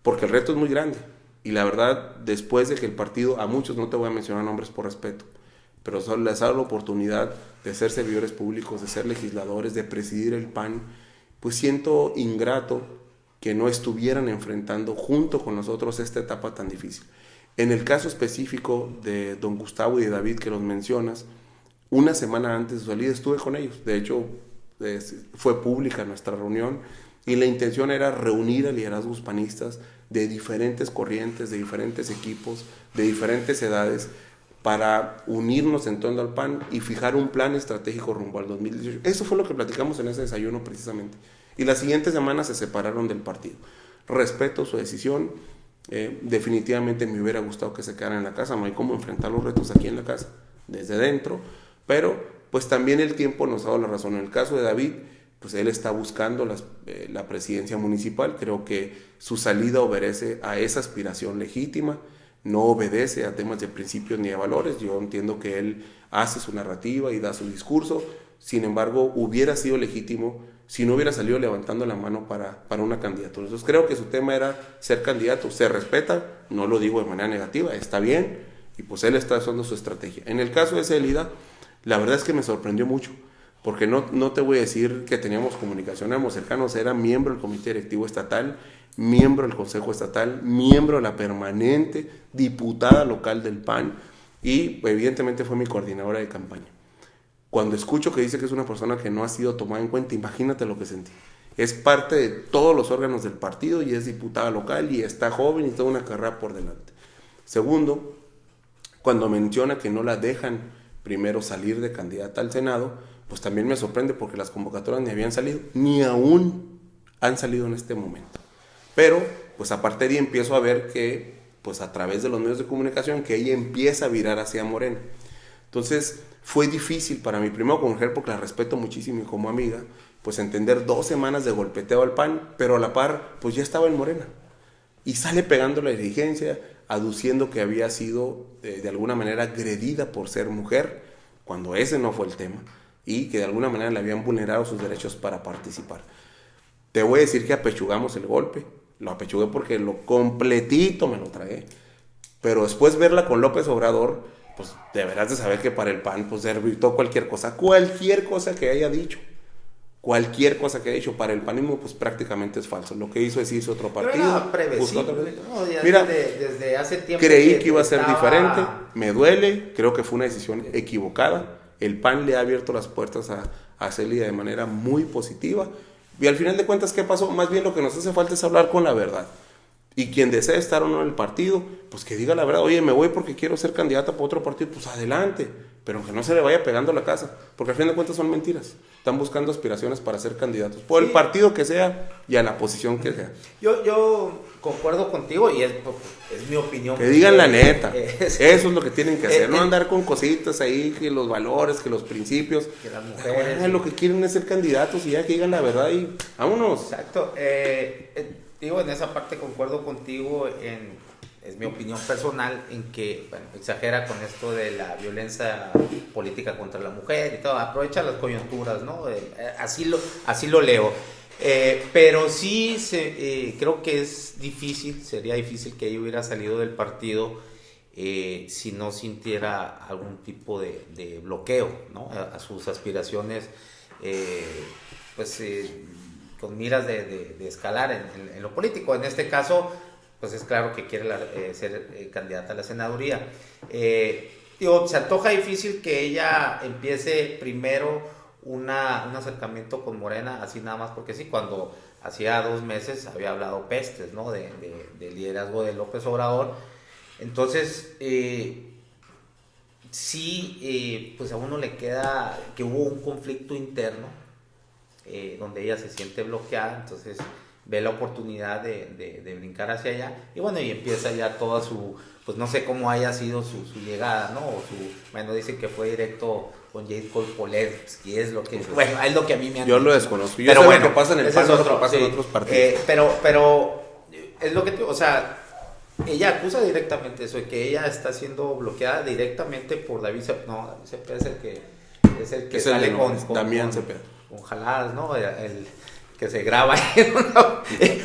porque el reto es muy grande. Y la verdad, después de que el partido, a muchos no te voy a mencionar nombres por respeto, pero solo les ha dado la oportunidad de ser servidores públicos, de ser legisladores, de presidir el PAN, pues siento ingrato que no estuvieran enfrentando junto con nosotros esta etapa tan difícil. En el caso específico de don Gustavo y de David, que los mencionas, una semana antes de su salida estuve con ellos. De hecho, fue pública nuestra reunión, y la intención era reunir a liderazgos panistas de diferentes corrientes, de diferentes equipos, de diferentes edades, para unirnos en torno al PAN y fijar un plan estratégico rumbo al 2018. Eso fue lo que platicamos en ese desayuno precisamente. Y las siguientes semanas se separaron del partido. Respeto su decisión. Definitivamente me hubiera gustado que se quedaran en la casa. No hay cómo enfrentar los retos aquí en la casa, desde dentro. Pero pues también el tiempo nos ha dado la razón. En el caso de David, pues él está buscando la presidencia municipal. Creo que su salida obedece a esa aspiración legítima, no obedece a temas de principios ni de valores. Yo entiendo que él hace su narrativa y da su discurso, sin embargo hubiera sido legítimo si no hubiera salido levantando la mano para una candidatura. Entonces creo que su tema era ser candidato, se respeta, no lo digo de manera negativa, está bien, y pues él está usando su estrategia. En el caso de Célida, la verdad es que me sorprendió mucho, porque no te voy a decir que teníamos comunicación, éramos cercanos, era miembro del comité directivo estatal, miembro del consejo estatal, miembro de la permanente, diputada local del PAN, y evidentemente fue mi coordinadora de campaña. Cuando escucho que dice que es una persona que no ha sido tomada en cuenta, imagínate lo que sentí. Es parte de todos los órganos del partido y es diputada local y está joven y toda una carrera por delante. Segundo, cuando menciona que no la dejan primero salir de candidata al Senado, pues también me sorprende porque las convocatorias ni habían salido, ni aún han salido en este momento. Pero, pues aparte de ahí empiezo a ver que, pues a través de los medios de comunicación, que ella empieza a virar hacia Morena. Entonces, fue difícil para mí, primero como mujer, porque la respeto muchísimo y como amiga, pues entender 2 semanas de golpeteo al PAN, pero a la par, pues ya estaba en Morena. Y sale pegando la dirigencia, aduciendo que había sido de alguna manera agredida por ser mujer, cuando ese no fue el tema, y que de alguna manera le habían vulnerado sus derechos para participar. Te voy a decir que apechugamos el golpe, lo apechugué porque lo completito me lo tragué, pero después verla con López Obrador, pues deberás de saber que para el PAN pues evitó cualquier cosa que haya dicho, para el panismo pues prácticamente es falso. Lo que hizo es irse otro partido, mira, desde hace tiempo creí que iba a ser diferente, me duele, creo que fue una decisión equivocada. El PAN le ha abierto las puertas a Célida de manera muy positiva Y al final de cuentas, ¿qué pasó? Más bien lo que nos hace falta es hablar con la verdad. Y quien desee estar o no en el partido, pues que diga la verdad. Oye, me voy porque quiero ser candidata para otro partido, pues adelante. Pero que no se le vaya pegando a la casa, porque al fin de cuentas son mentiras. Están buscando aspiraciones para ser candidatos, por el partido que sea y a la posición que sea. Yo concuerdo contigo y es mi opinión. Que digan la neta. Eso es lo que tienen que hacer. No andar con cositas ahí, que los valores, que los principios. Que las mujeres. Lo que quieren es ser candidatos y ya que digan la verdad y vámonos. Exacto. Digo, en esa parte concuerdo contigo, es mi opinión personal, en que exagera con esto de la violencia política contra la mujer y todo, aprovecha las coyunturas, ¿no? Así lo leo. Pero sí creo que sería difícil que ella hubiera salido del partido si no sintiera algún tipo de bloqueo, ¿no? A sus aspiraciones, con miras de escalar en lo político. En este caso, pues es claro que quiere ser candidata a la senaduría. Se antoja difícil que ella empiece primero un acercamiento con Morena, así nada más porque sí, cuando hacía 2 meses había hablado pestes, ¿no? del liderazgo de López Obrador. Entonces, pues a uno le queda que hubo un conflicto interno, donde ella se siente bloqueada, entonces ve la oportunidad de brincar hacia allá, y bueno, y empieza ya toda su, pues no sé cómo haya sido su llegada, ¿no? Dicen que fue directo con Jade Kolpolev, es lo que, bueno, es lo que a mí me han dicho. Yo lo desconozco, yo sé lo que pasa en el PAN, lo que pasa en otros partidos. Pero es lo que, ella acusa directamente eso, de que ella está siendo bloqueada directamente por David Cepeda. No, David Cepeda es el que sale con Damián Cepeda. Con jaladas, ¿no? El que se graba.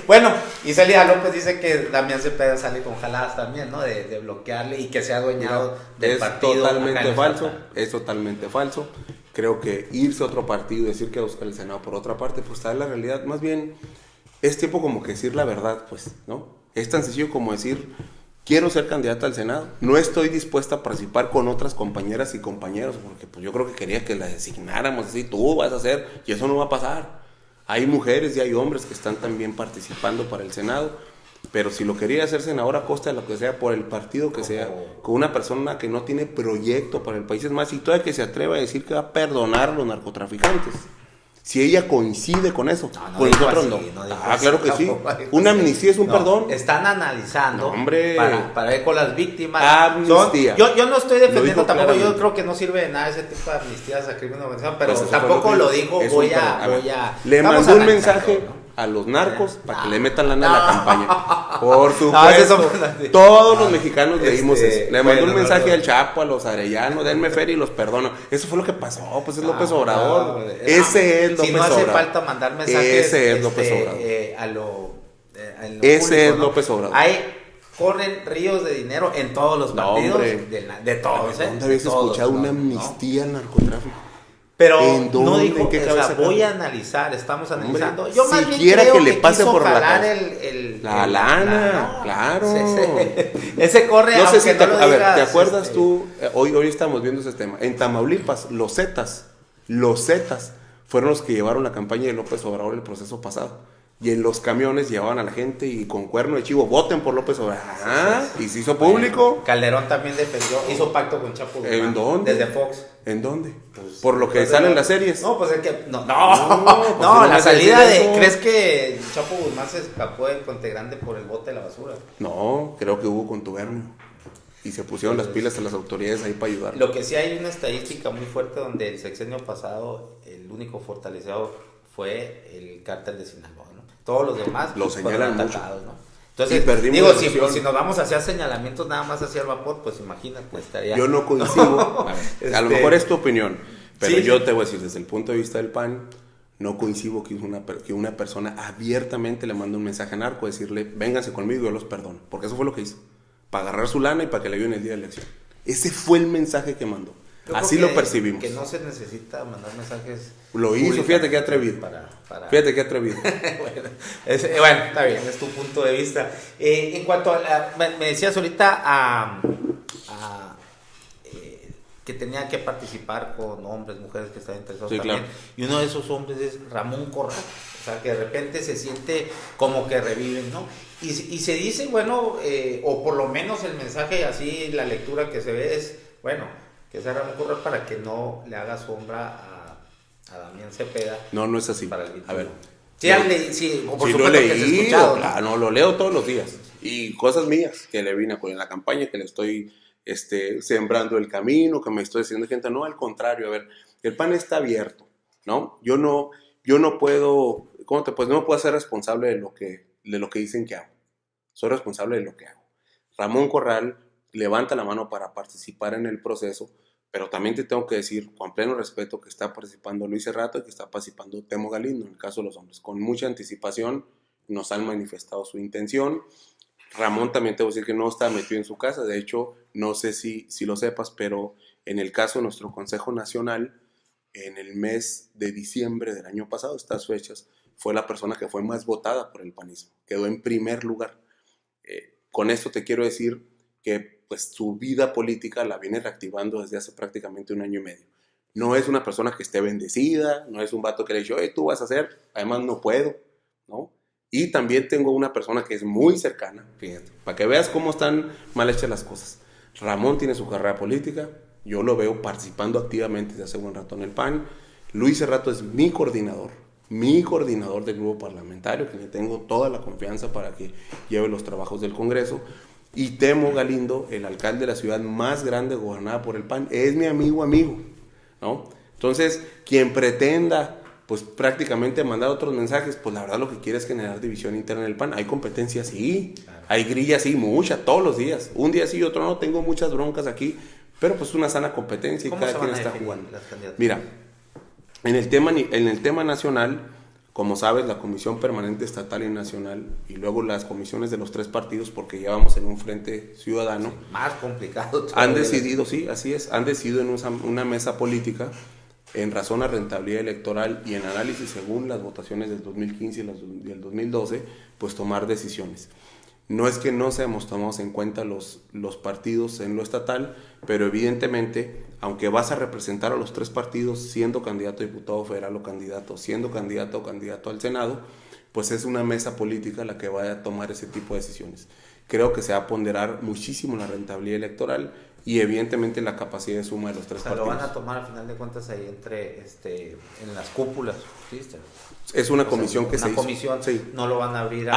Bueno, y Celia López dice que Damián Cepeda sale con jaladas también, ¿no? De bloquearle y que se ha adueñado del partido. Es totalmente falso. Creo que irse a otro partido y decir que va a buscar el Senado por otra parte, pues está en la realidad. Más bien, es tiempo como que decir la verdad, pues, ¿no? Es tan sencillo como decir, quiero ser candidata al Senado, no estoy dispuesta a participar con otras compañeras y compañeros, porque pues yo creo que quería que la designáramos así, tú vas a hacer, y eso no va a pasar. Hay mujeres y hay hombres que están también participando para el Senado, pero si lo quería hacer senador a costa de lo que sea, por el partido que sea, con una persona que no tiene proyecto para el país, es más, y todavía que se atreva a decir que va a perdonar a los narcotraficantes. Si ella coincide con eso, con nosotros no. Claro que sí. Una amnistía es un perdón. Están analizando para ver con las víctimas. Amnistía. Yo no estoy defendiendo tampoco, yo creo que no sirve de nada ese tipo de amnistías a crimen organizado, pero pues tampoco lo digo, Le mandó un mensaje a los narcos para que le metan lana a la campaña. Por supuesto. Todos los mexicanos leímos eso. Le mandó un mensaje al Chapo, a los Arellano, denme feria y los perdono. Eso fue lo que pasó, pues es López Obrador. Ese es López Obrador. Si no hace falta mandar mensajes. Ese es López Obrador. Ese es López Obrador. Corren ríos de dinero en todos los partidos. De todos. ¿Dónde habías escuchado una amnistía al narcotráfico? Pero no dijo, voy a analizar, estamos analizando. Yo más bien creo que le pase por la lana, claro. Ese corre, no sé si no a ver, ¿te acuerdas tú? Hoy estamos viendo ese tema. En Tamaulipas, los Zetas fueron los que llevaron la campaña de López Obrador el proceso pasado. Y en los camiones llevaban a la gente y con cuerno de chivo, voten por López Obrador. Y se hizo público. Calderón también defendió, hizo pacto con Chapo Guzmán. ¿En dónde? Desde Fox. ¿En dónde? Pues, por lo que salen las series. No, pues es que no, la salida de, ¿crees que Chapo Guzmán se escapó de Puente Grande por el bote de la basura? No, creo que hubo contubernio. Y se pusieron las pilas a las autoridades ahí para ayudar. Lo que sí hay una estadística muy fuerte donde el sexenio pasado el único fortalecido fue el cártel de Sinaloa, ¿no? Todos los demás lo señalan mucho, ¿no? Entonces, digo, si nos vamos a hacer señalamientos nada más hacia el vapor, pues imagínate, estaría... Yo no coincido, a lo mejor es tu opinión, pero yo te voy a decir, desde el punto de vista del PAN, no coincido que una persona abiertamente le mande un mensaje a narco, decirle, vénganse conmigo, yo los perdono, porque eso fue lo que hizo, para agarrar su lana y para que le ayuden el día de la elección. Ese fue el mensaje que mandó. Así lo percibimos. Que no se necesita mandar mensajes. Lo hizo, fíjate qué atrevido. Fíjate qué atrevido. Bueno, está bien, es tu punto de vista. En cuanto a me decías ahorita que tenía que participar con hombres, mujeres que estaban interesados Sí, también. claro. Y uno de esos hombres es Ramón Corral. O sea, que de repente se siente como que reviven, ¿no? Y se dice, bueno, o por lo menos el mensaje así, la lectura que se ve es, bueno, que sea Ramón Corral para que no le haga sombra a Damián Cepeda. No es así. Para el A ver. Sí, sí, por Sí, supuesto lo he que se ha leído, escuchado, ¿no? claro, no, lo leo todos los días. Y cosas mías que le vine con en la campaña, que le estoy sembrando el camino, que me estoy diciendo gente, no, al contrario, a ver, el PAN está abierto, ¿no? Yo no puedo, ¿cómo te pues no puedo ser responsable de lo que dicen que hago. Soy responsable de lo que hago. Ramón Corral levanta la mano para participar en el proceso, pero también te tengo que decir, con pleno respeto, que está participando Luis Cerrato y que está participando Temo Galindo, en el caso de los hombres. Con mucha anticipación nos han manifestado su intención. Ramón también te voy a decir que no está metido en su casa. De hecho, no sé si lo sepas, pero en el caso de nuestro Consejo Nacional, en el mes de diciembre del año pasado, estas fechas, fue la persona que fue más votada por el panismo. Quedó en primer lugar. Con esto te quiero decir que pues su vida política la viene reactivando desde hace prácticamente 1 año y medio. No es una persona que esté bendecida, no es un vato que le dice, tú vas a hacer, además no puedo, ¿no? Y también tengo una persona que es muy cercana, fíjate, para que veas cómo están mal hechas las cosas. Ramón tiene su carrera política, yo lo veo participando activamente desde hace buen rato en el PAN. Luis Cerrato es mi coordinador del grupo parlamentario, que le tengo toda la confianza para que lleve los trabajos del Congreso. Y Temo Galindo, el alcalde de la ciudad más grande gobernada por el PAN, es mi amigo, ¿no? Entonces, quien pretenda, pues prácticamente mandar otros mensajes, pues la verdad lo que quiere es generar división interna en el PAN. Hay competencia, sí, claro. Hay grilla, sí, mucha, todos los días. Un día sí y otro no, tengo muchas broncas aquí, pero pues una sana competencia y cada quien está jugando. Mira, en el tema nacional, como sabes, la Comisión Permanente Estatal y Nacional y luego las comisiones de los 3 partidos, porque ya vamos en un frente ciudadano. Sí, más complicado. Han decidido, sí, así es, han decidido en una mesa política, en razón a rentabilidad electoral y en análisis según las votaciones del 2015 y del 2012, pues tomar decisiones. No es que no seamos tomados en cuenta los partidos en lo estatal, pero evidentemente, aunque vas a representar a los 3 partidos siendo candidato a diputado federal o candidato, siendo candidato al Senado, pues es una mesa política la que va a tomar ese tipo de decisiones. Creo que se va a ponderar muchísimo la rentabilidad electoral y evidentemente la capacidad de suma de los 3 partidos. Lo van a tomar al final de cuentas ahí en las cúpulas. ¿Sí? Es una comisión que se hizo. Una comisión, sí. No lo van a abrir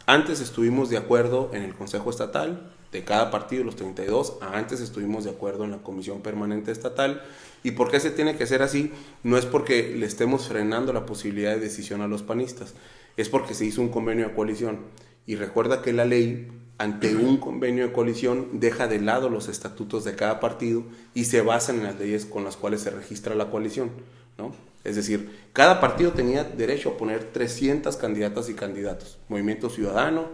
Antes estuvimos de acuerdo en el Consejo Estatal de cada partido, los 32, antes estuvimos de acuerdo en la Comisión Permanente Estatal. ¿Y por qué se tiene que hacer así? No es porque le estemos frenando la posibilidad de decisión a los panistas, es porque se hizo un convenio de coalición. Y recuerda que la ley, ante un convenio de coalición, deja de lado los estatutos de cada partido y se basan en las leyes con las cuales se registra la coalición, ¿no? Es decir, cada partido tenía derecho a poner 300 candidatas y candidatos. Movimiento Ciudadano,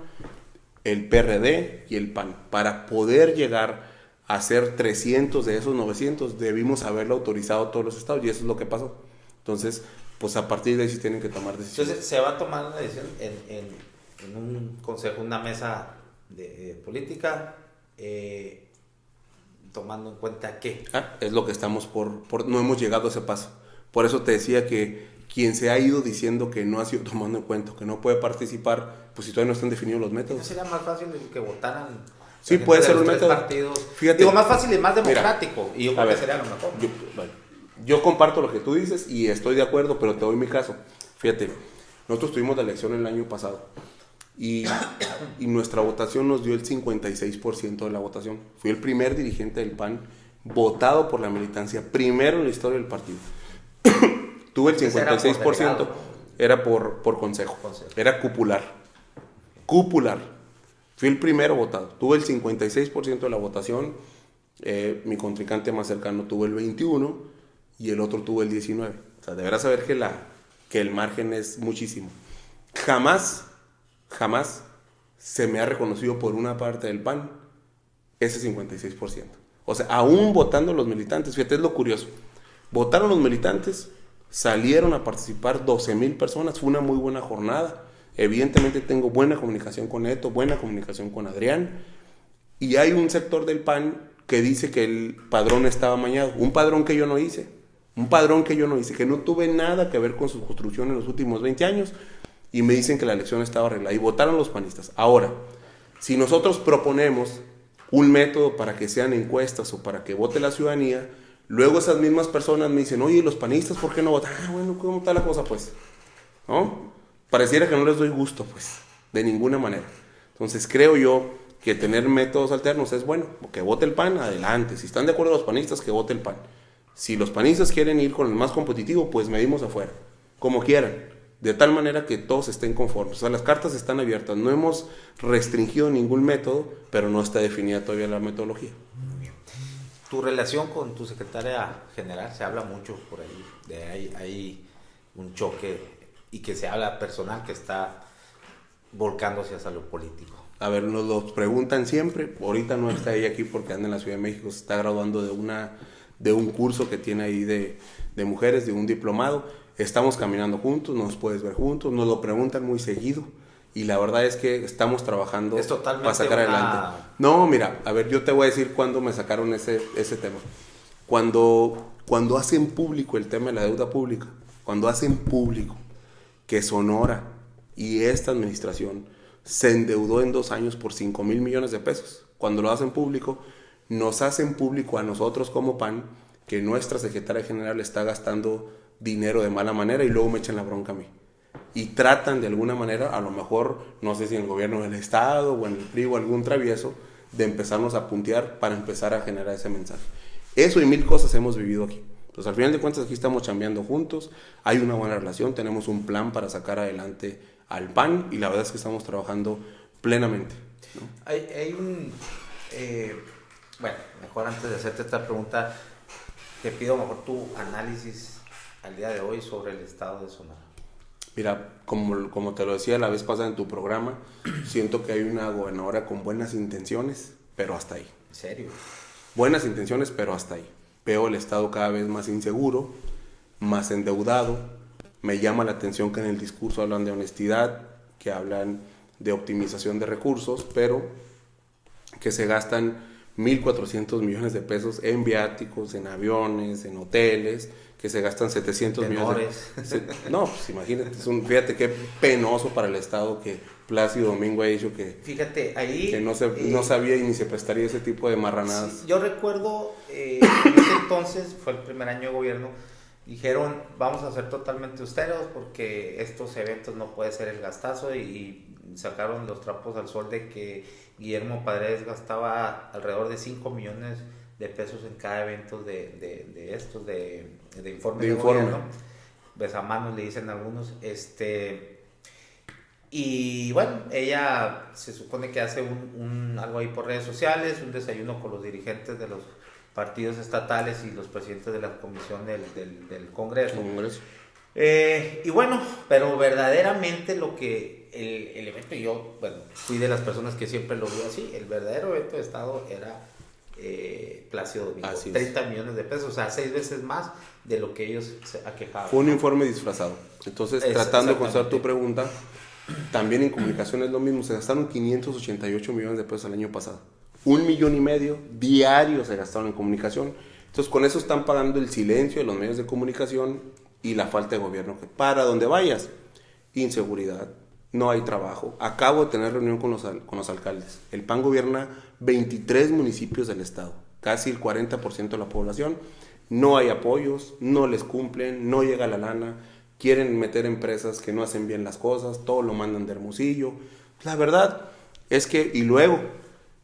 el PRD y el PAN. Para poder llegar a ser 300 de esos 900, debimos haberlo autorizado a todos los estados y eso es lo que pasó. Entonces, pues a partir de ahí sí tienen que tomar decisiones. Entonces, se va a tomar una decisión en un consejo, una mesa de política, tomando en cuenta qué. Es lo que estamos no hemos llegado a ese paso. Por eso te decía que quien se ha ido diciendo que no ha sido tomando en cuenta, que no puede participar, pues si todavía no están definidos los métodos. ¿No sería más fácil que votaran? Sí, puede ser un método. Fíjate, digo, más fácil y más democrático. Mira, y yo creo que sería lo mejor. Yo comparto lo que tú dices y estoy de acuerdo, pero te doy mi caso. Fíjate, nosotros tuvimos la elección el año pasado y nuestra votación nos dio el 56% de la votación. Fui el primer dirigente del PAN votado por la militancia, primero en la historia del partido. Tuve el 56%, era por consejo, era cupular. Fui el primero votado, tuve el 56% de la votación, mi contrincante más cercano tuvo el 21% y el otro tuvo el 19%. O sea, deberás saber que el margen es muchísimo. Jamás se me ha reconocido por una parte del PAN ese 56%. O sea, aún votando los militantes, fíjate, es lo curioso. Votaron los militantes, salieron a participar 12,000 personas, fue una muy buena jornada. Evidentemente tengo buena comunicación con Neto, buena comunicación con Adrián. Y hay un sector del PAN que dice que el padrón estaba amañado. Un padrón que yo no hice. Que no tuve nada que ver con su construcción en los últimos 20 años. Y me dicen que la elección estaba arreglada. Y votaron los panistas. Ahora, si nosotros proponemos un método para que sean encuestas o para que vote la ciudadanía, luego esas mismas personas me dicen, oye, ¿los panistas por qué no votan? Bueno, ¿cómo está la cosa, pues? ¿No? Pareciera que no les doy gusto, pues, de ninguna manera. Entonces, creo yo que tener métodos alternos es bueno. Que vote el PAN, adelante. Si están de acuerdo los panistas, que vote el PAN. Si los panistas quieren ir con el más competitivo, pues medimos afuera. Como quieran. De tal manera que todos estén conformes. O sea, las cartas están abiertas. No hemos restringido ningún método, pero no está definida todavía la metodología. Tu relación con tu secretaria general, se habla mucho por ahí. Hay un choque y que se habla personal que está volcándose hacia lo político. A ver, nos lo preguntan siempre. Ahorita no está ella aquí porque anda en la Ciudad de México. Se está graduando de un curso que tiene ahí de mujeres, de un diplomado. Estamos caminando juntos, nos puedes ver juntos, nos lo preguntan muy seguido y la verdad es que estamos trabajando para sacar adelante. No, mira, a ver, yo te voy a decir cuándo me sacaron ese tema. Cuando hacen público el tema de la deuda pública, cuando hacen público que Sonora y esta administración se endeudó en 2 años por 5,000 millones de pesos, cuando lo hacen público, nos hacen público a nosotros como PAN que nuestra secretaria general está gastando dinero de mala manera y luego me echan la bronca a mí. Y tratan de alguna manera, a lo mejor, no sé si en el gobierno del estado o en el PRI o algún travieso, de empezarnos a puntear para empezar a generar ese mensaje. Eso y 1000 cosas hemos vivido aquí. Entonces, al final de cuentas, aquí estamos chambeando juntos, hay una buena relación, tenemos un plan para sacar adelante al PAN y la verdad es que estamos trabajando plenamente, ¿no? Hay un... bueno, mejor antes de hacerte esta pregunta, te pido mejor tu análisis al día de hoy sobre el estado de Sonora. Mira, como te lo decía la vez pasada en tu programa, siento que hay una gobernadora con buenas intenciones, pero hasta ahí. ¿En serio? Buenas intenciones, pero hasta ahí. Veo el estado cada vez más inseguro, más endeudado. Me llama la atención que en el discurso hablan de honestidad, que hablan de optimización de recursos, pero que se gastan 1,400 millones de pesos en viáticos, en aviones, en hoteles, que se gastan 700 millones. No, pues imagínate, fíjate qué penoso para el Estado que Plácido Domingo ha dicho que, fíjate, ahí, que no sabía y ni se prestaría ese tipo de marranadas. Sí, yo recuerdo, en ese entonces, fue el primer año de gobierno, dijeron, vamos a ser totalmente austeros porque estos eventos no puede ser el gastazo y sacaron los trapos al sol de que Guillermo Paredes gastaba alrededor de 5 millones de pesos en cada evento de estos, de informe de gobierno. Besamanos le dicen algunos. Y bueno, ella se supone que hace algo ahí por redes sociales, un desayuno con los dirigentes de los partidos estatales y los presidentes de la comisión del Congreso. Y bueno, pero verdaderamente lo que el evento, yo fui de las personas que siempre lo vi así, el verdadero evento de Estado era Plácido Domingo, 30 millones de pesos, o sea, 6 veces más de lo que ellos se aquejaban. Fue un informe disfrazado. Entonces, tratando de contestar tu pregunta, también en comunicación es lo mismo, se gastaron 588 millones de pesos el año pasado. 1,5 millones diarios se gastaron en comunicación. Entonces, con eso están pagando el silencio de los medios de comunicación y la falta de gobierno. Para donde vayas, inseguridad, no hay trabajo. Acabo de tener reunión con los alcaldes. El PAN gobierna 23 municipios del estado, casi el 40% de la población. No hay apoyos, no les cumplen, no llega la lana, quieren meter empresas que no hacen bien las cosas, todo lo mandan de Hermosillo. La verdad es que, y luego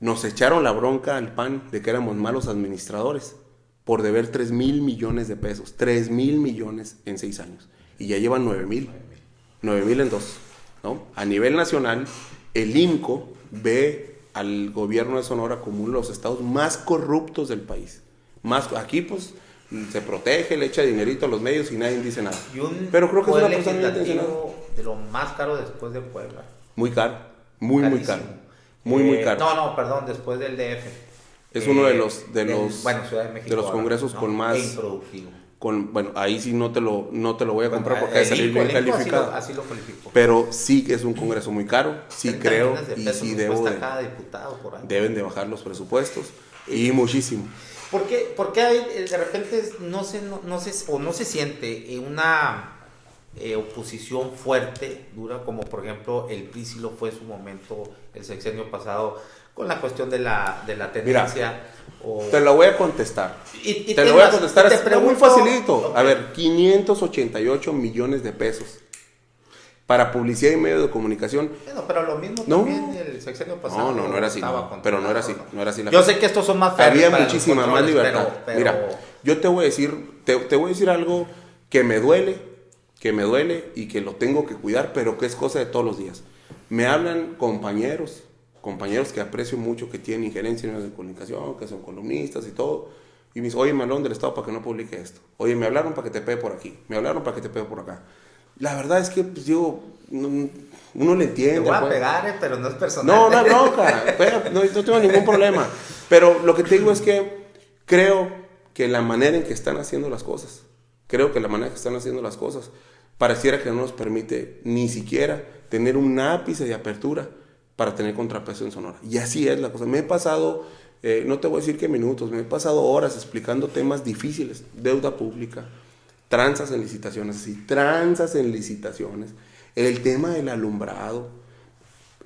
nos echaron la bronca al PAN de que éramos malos administradores por deber 3,000 millones de pesos, 3,000 millones en 6 años. Y ya llevan 9,000 en 2. ¿No? A nivel nacional, el IMCO ve al gobierno de Sonora como uno de los estados más corruptos del país. Aquí, pues, se protege, le echa dinerito a los medios y nadie dice nada. Pero creo que es una persona intencionada. De lo más caro después de Puebla. Muy caro, muy caro. Muy caro. No, perdón, después del DF. Es uno de los Ciudad de México, de los congresos con más improductivo. Bueno, ahí sí no te lo voy a comprar porque hay que salir bien calificado. Así lo califico. Pero sí es un congreso muy caro, sí creo, y sí cada diputado por año. deben de bajar los presupuestos. Y muchísimo. ¿Por qué de repente no se siente una oposición fuerte, dura, como por ejemplo el PRI sí lo fue en su momento, el sexenio pasado, con la cuestión de la tenencia? Mira, te lo voy a contestar. Te lo voy a contestar, es muy facilito. Okay. A ver, 588 millones de pesos para publicidad y medio de comunicación. Bueno, pero lo mismo también el sexenio pasado. No era así. Pero no era así. Yo sé que estos son más férreos. Había muchísima más libertad. Pero... Mira, yo te voy a decir algo que me duele y que lo tengo que cuidar, pero que es cosa de todos los días. Me hablan compañeros que aprecio mucho, que tienen injerencia en medios de comunicación, que son columnistas y todo, y me dicen, oye, me hablaron del Estado para que no publique esto. Oye, me hablaron para que te pegue por aquí. Me hablaron para que te pegue por acá. La verdad es que, pues, digo, uno le entiende. Te voy a pegar, pero no es personal. No es bronca. No tengo ningún problema. Pero lo que te digo es que creo que la manera en que están haciendo las cosas, pareciera que no nos permite ni siquiera tener un ápice de apertura para tener contrapeso en Sonora. Y así es la cosa. Me he pasado, no te voy a decir qué minutos, me he pasado horas explicando temas difíciles, deuda pública, tranzas en licitaciones, el tema del alumbrado.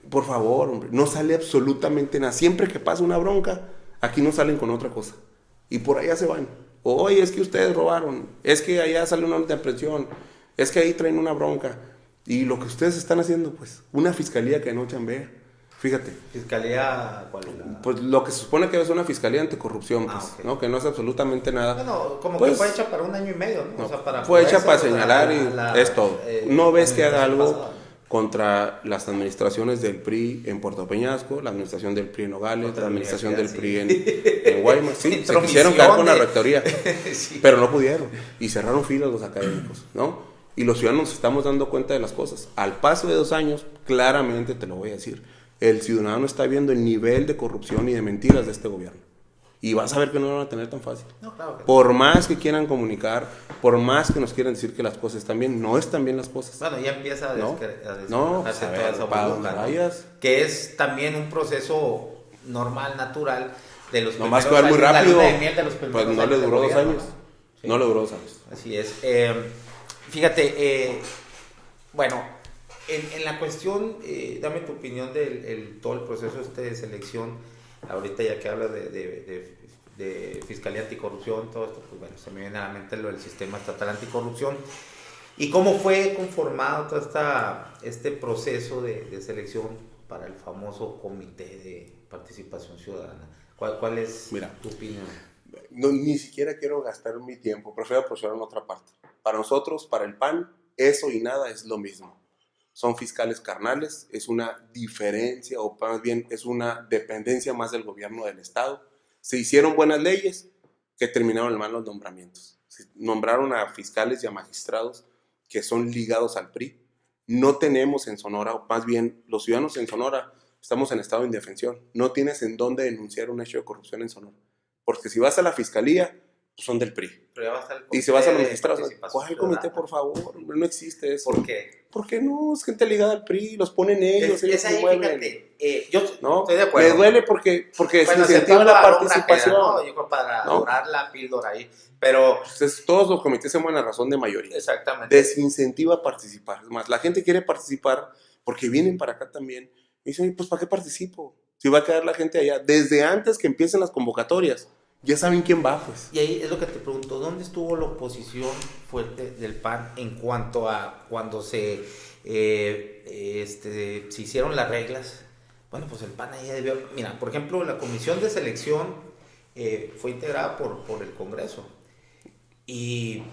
Por favor, hombre, no sale absolutamente nada. Siempre que pasa una bronca, aquí no salen con otra cosa. Y por allá se van. Oye, es que ustedes robaron, es que allá sale una orden de aprehensión, es que ahí traen una bronca. Y lo que ustedes están haciendo, pues, una fiscalía que no chambea. Fíjate. ¿Fiscalía cuál? Pues lo que se supone que es una fiscalía anticorrupción, pues, okay. ¿no? Que no hace absolutamente nada. Bueno, como pues, que fue hecha para 1 año y medio, ¿no? O sea, fue hecha para señalar es todo. No ves que haga algo pasada contra las administraciones del PRI en Puerto Peñasco, la administración del PRI en Nogales, la administración del PRI en Guaymas. Sí, se quisieron caer con la rectoría, sí. Pero no pudieron. Y cerraron filas los académicos, ¿no? Y los ciudadanos nos estamos dando cuenta de las cosas. Al paso de 2 años, claramente te lo voy a decir, el ciudadano está viendo el nivel de corrupción y de mentiras de este gobierno. Y vas a ver que no lo van a tener tan fácil. No, claro que por más que quieran comunicar, por más que nos quieran decir que las cosas están bien, no están bien las cosas. Bueno, ya empieza a descargarse toda esa burbuja, ¿no? Que es también un proceso normal, natural, de los nomás que va muy rápido. Pues no le duró 2 años. Sí. No le duró 2 años. Así es. Fíjate, bueno, en la cuestión, dame tu opinión del todo el proceso de selección, ahorita ya que hablas de Fiscalía Anticorrupción, todo esto, pues bueno, se me viene a la mente lo del Sistema Estatal Anticorrupción, y cómo fue conformado todo este proceso de selección para el famoso Comité de Participación Ciudadana. ¿Cuál es tu opinión? Ni siquiera quiero gastar mi tiempo, prefiero proceder en otra parte. Para nosotros, para el PAN, eso y nada es lo mismo. Son fiscales carnales, es una diferencia, o más bien es una dependencia más del gobierno del Estado. Se hicieron buenas leyes que terminaron en malos nombramientos. Se nombraron a fiscales y a magistrados que son ligados al PRI. No tenemos en Sonora, o más bien los ciudadanos en Sonora, estamos en estado de indefensión. No tienes en dónde denunciar un hecho de corrupción en Sonora. Porque si vas a la fiscalía, pues son del PRI. Pero ya va a estar el y si vas a los magistrados, ¿cuál el comité, por favor? No existe eso. ¿Por qué? Porque no, es gente ligada al PRI, los ponen ellos, ellos se mueven. Yo ¿no? estoy de acuerdo. Me duele porque se incentiva la participación. ¿no? Yo creo para dorar la píldora ahí. Pero entonces, todos los comités se mueven a razón de mayoría. Exactamente. Desincentiva participar. Es más, la gente quiere participar porque vienen para acá también. Y dicen, pues ¿para qué participo? Si va a quedar la gente allá. Desde antes que empiecen las convocatorias, ya saben quién va, pues. Y ahí es lo que te pregunto, ¿dónde estuvo la oposición fuerte del PAN en cuanto a cuando se hicieron las reglas? Bueno, pues el PAN ahí debió... Mira, por ejemplo, la comisión de selección fue integrada por el Congreso. Y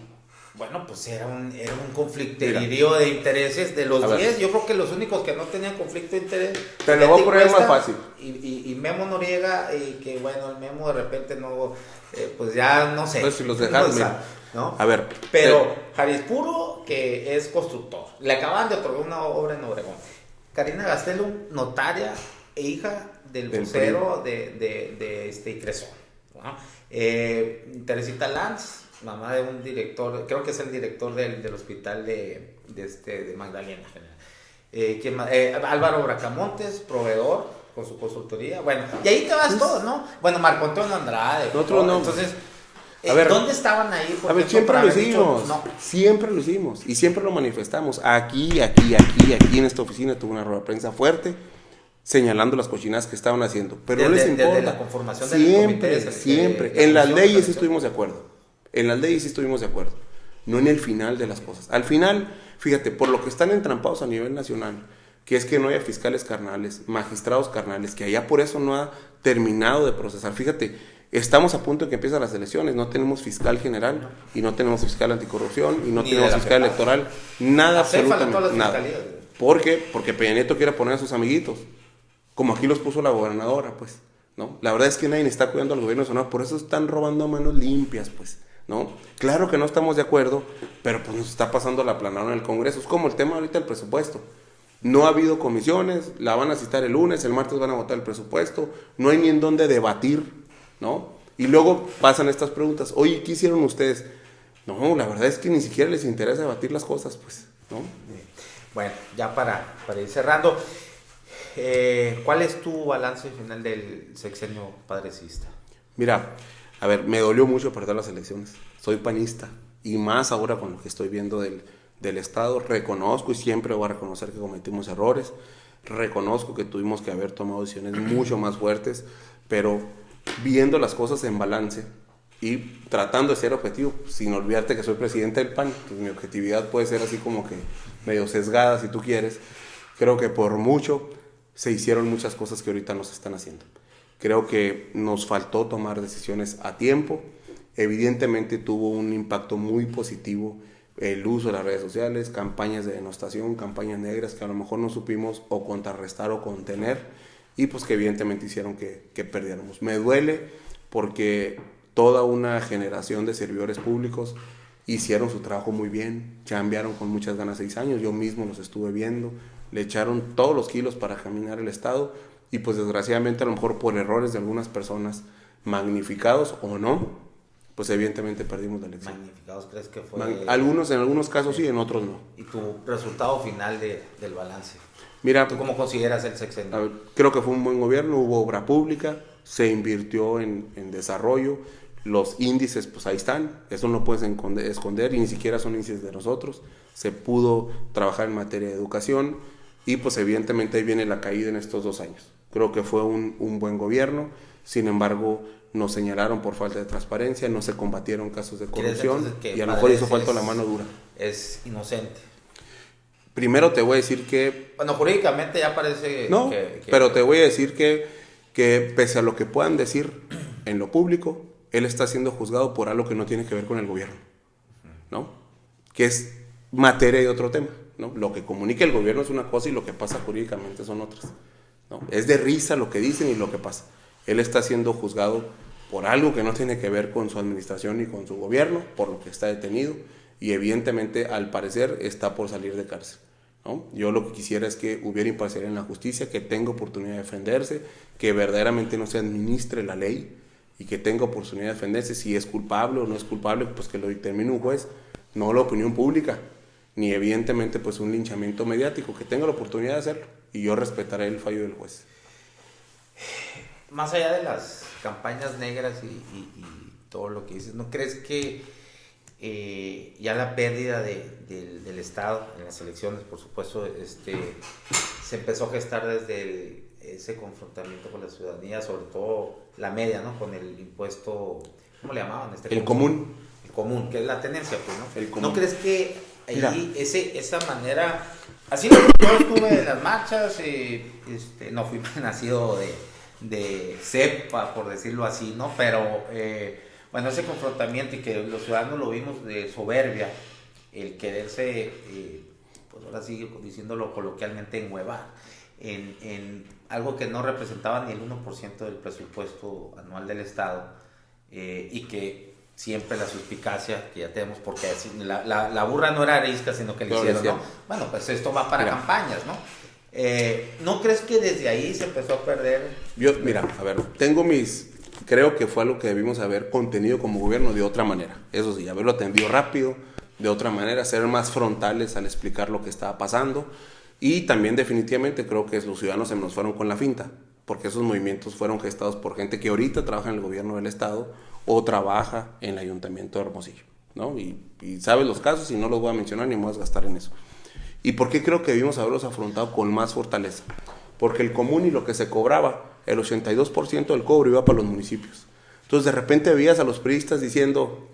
bueno, pues era un conflicterío de intereses de los 10. Yo creo que los únicos que no tenían conflicto de interés... Te lo voy a poner más fácil. Y Memo Noriega, y que bueno, el Memo de repente no... pues ya no sé. Pues si los dejaron, ¿no? A ver. Pero Jarispuro, que es constructor, le acaban de otorgar una obra en Obregón. Karina Gastelum, notaria e hija del vocero de Icresón, ¿no? Teresita Lanz, mamá de un director, creo que es el director del hospital de Magdalena. Álvaro Bracamontes, proveedor con su consultoría. Bueno, y ahí te vas todo, ¿no? Bueno, Marco Antonio Andrade. Nosotros no. Entonces, A ver, ¿dónde estaban ahí? A ver, siempre lo hicimos, siempre lo hicimos y siempre lo manifestamos. Aquí, en esta oficina tuve una rueda de prensa fuerte señalando las cochinadas que estaban haciendo, pero no les importa. Desde la conformación del comité siempre. En las leyes sí estuvimos de acuerdo. No en el final de las cosas. Al final, fíjate, por lo que están entrampados a nivel nacional, que es que no haya fiscales carnales, magistrados carnales, que allá por eso no ha terminado de procesar. Fíjate, estamos a punto de que empiezan las elecciones, no tenemos fiscal general y no tenemos fiscal anticorrupción y no tenemos fiscal electoral, nada, absolutamente nada. ¿Por qué? Porque Peña Nieto quiere poner a sus amiguitos, como aquí los puso la gobernadora, pues, ¿no? La verdad es que nadie está cuidando al gobierno de Sonora, por eso están robando a manos limpias, pues, ¿no? Claro que no estamos de acuerdo, pero pues nos está pasando la planadora en el Congreso. Es como el tema ahorita del presupuesto. No ha habido comisiones, la van a citar el lunes, el martes van a votar el presupuesto, no hay ni en dónde debatir, ¿no? Y luego pasan estas preguntas, oye, ¿qué hicieron ustedes? No, la verdad es que ni siquiera les interesa debatir las cosas, pues, ¿no? Bueno, ya para ir cerrando, ¿cuál es tu balance final del sexenio padrecista? Mira, a ver, me dolió mucho perder las elecciones, soy panista, y más ahora con lo que estoy viendo del Estado, reconozco y siempre voy a reconocer que cometimos errores, reconozco que tuvimos que haber tomado decisiones mucho más fuertes, pero viendo las cosas en balance y tratando de ser objetivo, sin olvidarte que soy presidente del PAN, pues mi objetividad puede ser así como que medio sesgada si tú quieres, creo que por mucho se hicieron muchas cosas que ahorita no se están haciendo. Creo que nos faltó tomar decisiones a tiempo, evidentemente tuvo un impacto muy positivo el uso de las redes sociales, campañas de denostación, campañas negras que a lo mejor no supimos o contrarrestar o contener y pues que evidentemente hicieron que perdiéramos. Me duele porque toda una generación de servidores públicos hicieron su trabajo muy bien, chambearon con muchas ganas 6 años, yo mismo los estuve viendo, le echaron todos los kilos para caminar el Estado y pues desgraciadamente a lo mejor por errores de algunas personas, magnificados o no, pues evidentemente perdimos la elección. ¿Magnificados crees que fue? En algunos casos sí, en otros no. ¿Y tu resultado final del balance? Mira, ¿Tú cómo consideras el sexenio? A ver, creo que fue un buen gobierno, hubo obra pública, se invirtió en desarrollo, los índices pues ahí están, eso no puedes esconder y ni siquiera son índices de nosotros, se pudo trabajar en materia de educación y pues evidentemente ahí viene la caída en estos 2 años. Creo que fue un buen gobierno, sin embargo nos señalaron por falta de transparencia, no se combatieron casos de corrupción y a lo mejor hizo falta la mano dura. Es inocente. Primero te voy a decir que... Bueno, jurídicamente ya parece no, que... pero te voy a decir que pese a lo que puedan decir en lo público, él está siendo juzgado por algo que no tiene que ver con el gobierno, ¿no? Que es materia de otro tema, ¿no? Lo que comunica el gobierno es una cosa y lo que pasa jurídicamente son otras, ¿no? Es de risa lo que dicen y lo que pasa. Él está siendo juzgado por algo que no tiene que ver con su administración ni con su gobierno, por lo que está detenido y evidentemente al parecer está por salir de cárcel, ¿no? Yo lo que quisiera es que hubiera imparcialidad en la justicia, que tenga oportunidad de defenderse, que verdaderamente no se administre la ley y que tenga oportunidad de defenderse. Si es culpable o no es culpable, pues que lo determine un juez, no la opinión pública, ni evidentemente pues un linchamiento mediático, que tenga la oportunidad de hacerlo y yo respetaré el fallo del juez. Más allá de las campañas negras y todo lo que dices, ¿no crees que ya la pérdida del Estado en las elecciones, por supuesto, se empezó a gestar desde ese confrontamiento con la ciudadanía, sobre todo la media, ¿no? Con el impuesto, ¿cómo le llamaban? El común. El común, que es la tenencia, pues, ¿no? El común. ¿No crees que ahí esa manera, así yo estuve en las marchas, no fui nacido de cepa, por decirlo así, ¿no? Pero, bueno, ese confrontamiento y que los ciudadanos lo vimos de soberbia, el quererse, pues ahora sí, diciéndolo coloquialmente, enhuevar en algo que no representaba ni el 1% del presupuesto anual del Estado, y que siempre la suspicacia que ya tenemos, porque la burra no era arisca, sino que le hicieron, ¿no? Bueno, pues esto va para campañas, ¿no? ¿No crees que desde ahí se empezó a perder? Mira, a ver, creo que fue algo que debimos haber contenido como gobierno de otra manera. Eso sí, haberlo atendido rápido, de otra manera, ser más frontales al explicar lo que estaba pasando. Y también definitivamente creo que los ciudadanos se nos fueron con la finta, porque esos movimientos fueron gestados por gente que ahorita trabaja en el gobierno del estado o trabaja en el ayuntamiento de Hermosillo, ¿no? Y sabes los casos y no los voy a mencionar ni me voy a gastar en eso. ¿Y por qué creo que debimos haberlos afrontado con más fortaleza? Porque el común y lo que se cobraba, el 82% del cobro iba para los municipios. Entonces de repente veías a los priistas diciendo,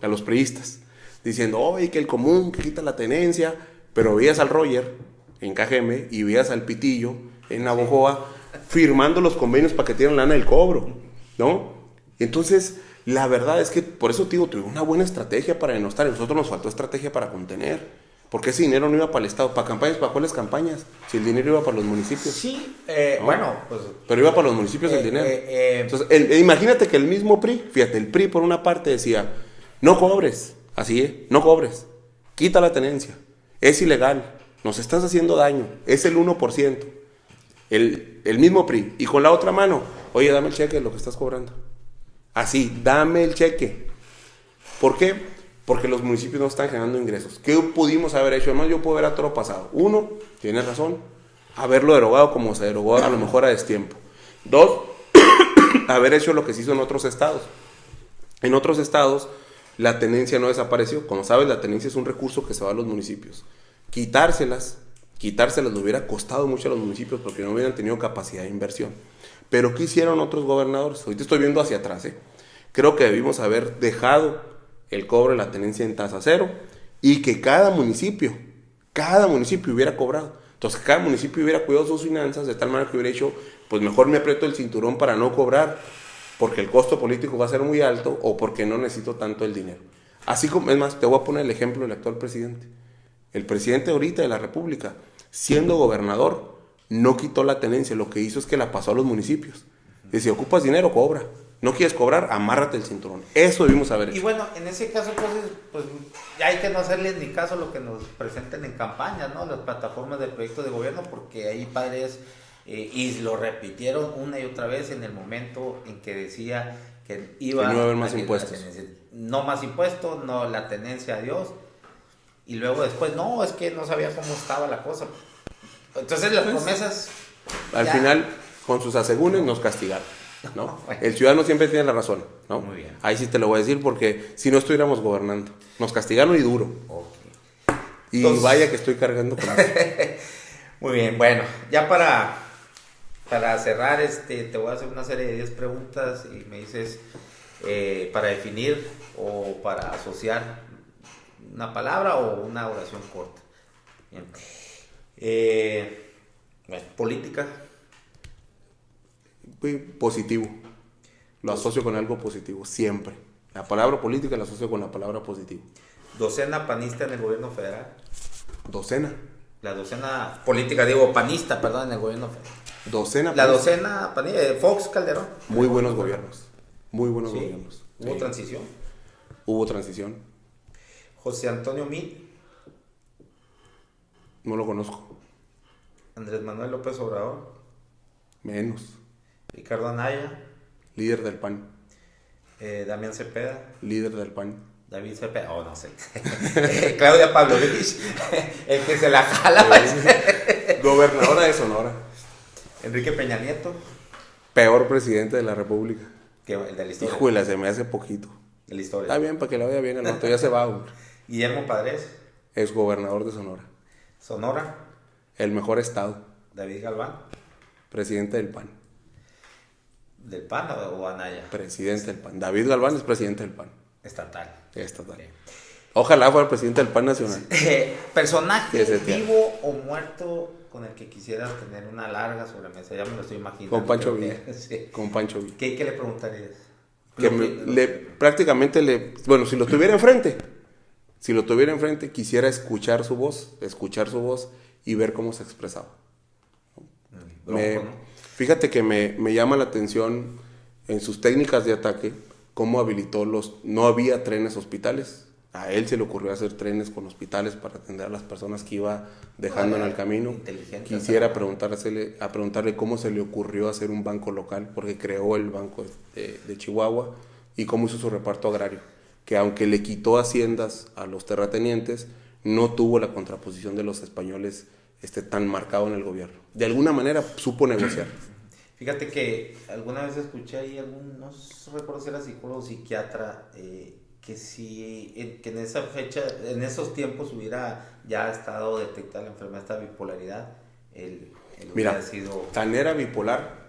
oye, que el común, que quita la tenencia, pero veías al Roger en KGM y veías al Pitillo en Navojoa firmando los convenios para que tienen lana del cobro, ¿no? Entonces, la verdad es que, por eso te digo, tuvimos una buena estrategia para denostar, a nosotros nos faltó estrategia para contener. Porque ese dinero no iba para el Estado, para campañas, ¿para cuáles campañas? Si el dinero iba para los municipios. Sí, ¿no? bueno, pues... Pero iba para los municipios el dinero. Entonces, imagínate que el mismo PRI, fíjate, el PRI por una parte decía, no cobres, así no cobres, quita la tenencia, es ilegal, nos estás haciendo daño, es el 1%. El mismo PRI, y con la otra mano, oye, dame el cheque de lo que estás cobrando. Así, dame el cheque. ¿Por qué? Porque los municipios no están generando ingresos. ¿Qué pudimos haber hecho? Además, yo puedo ver a todo pasado. Uno, tienes razón, haberlo derogado como se derogó, a lo mejor a destiempo. Dos, haber hecho lo que se hizo en otros estados. En otros estados, la tenencia no desapareció. Como sabes, la tenencia es un recurso que se va a los municipios. Quitárselas le hubiera costado mucho a los municipios porque no hubieran tenido capacidad de inversión. Pero ¿qué hicieron otros gobernadores? Ahorita estoy viendo hacia atrás. Creo que debimos haber dejado el cobro de la tenencia en tasa cero y que cada municipio hubiera cobrado. Entonces cada municipio hubiera cuidado sus finanzas de tal manera que hubiera dicho, pues mejor me aprieto el cinturón para no cobrar porque el costo político va a ser muy alto o porque no necesito tanto el dinero. Así como, es más, te voy a poner el ejemplo del actual presidente. El presidente ahorita de la República, siendo gobernador, no quitó la tenencia, lo que hizo es que la pasó a los municipios. Y si ocupas dinero, cobra. No quieres cobrar, amárrate el cinturón. Eso debimos haber hecho. Y bueno, en ese caso, pues ya hay que no hacerles ni caso a lo que nos presenten en campañas, ¿no? Las plataformas de proyectos de gobierno, porque ahí padres, y lo repitieron una y otra vez en el momento en que decía que iba a haber más impuestos. No más impuestos, no la tenencia a Dios. Y luego después, no, es que no sabía cómo estaba la cosa. Entonces las promesas... Al final, con sus asegúnes nos castigaron, ¿no? Bueno. El ciudadano siempre tiene la razón, ¿no? Muy bien. Ahí sí te lo voy a decir porque si no estuviéramos gobernando. Nos castigaron y duro. Okay. Y entonces, vaya que estoy cargando con eso. Muy bien, bueno, ya para cerrar, te voy a hacer una serie de 10 preguntas y me dices para definir o para asociar una palabra o una oración corta. Bien. Bueno, política. Positivo. Lo asocio con algo positivo, siempre. La palabra política la asocio con la palabra positivo. Docena panista en el gobierno federal. Docena. La docena política, digo panista, perdón, en el gobierno federal. Docena panista. La docena panista, Fox Calderón. Muy buenos gobiernos. Muy buenos ¿sí? gobiernos. ¿Hubo sí. transición? Hubo transición. José Antonio Meade. No lo conozco. Andrés Manuel López Obrador. Menos. Ricardo Anaya. Líder del PAN. Damián Cepeda. Líder del PAN. David Cepeda, no sé. Claudia Pavlovich, el que se la jala. Gobernadora de Sonora. Enrique Peña Nieto. Peor presidente de la República. ¿Qué, el de la historia? Híjole, se me hace poquito. De la historia. Está bien, para que la vaya bien el otro, ya se va. Hombre. Guillermo Padres. Es gobernador de Sonora. Sonora. El mejor estado. David Galván. Presidente del PAN. ¿Del PAN o Anaya? Presidente del PAN. David Galván es presidente del PAN. Estatal. Estatal. Okay. Ojalá fuera presidente del PAN nacional. Personaje vivo o muerto con el que quisieras tener una larga sobremesa. Ya me lo estoy imaginando. Con Pancho Villa. Sí. Con Pancho Villa. ¿Qué le preguntarías? Prácticamente bueno, si lo tuviera enfrente, quisiera escuchar su voz y ver cómo se expresaba. Fíjate que me llama la atención en sus técnicas de ataque cómo habilitó no había trenes hospitales. A él se le ocurrió hacer trenes con hospitales para atender a las personas que iba dejando en el camino. Quisiera preguntarle cómo se le ocurrió hacer un banco local, porque creó el banco de Chihuahua, y cómo hizo su reparto agrario, que aunque le quitó haciendas a los terratenientes, no tuvo la contraposición de los españoles tan marcado en el gobierno. De alguna manera supo negociar. Fíjate que alguna vez escuché ahí no recuerdo si era psicólogo o psiquiatra, que si que en esa fecha, en esos tiempos hubiera ya estado detectada la enfermedad de esta bipolaridad, él Mira, hubiera sido... tan era bipolar,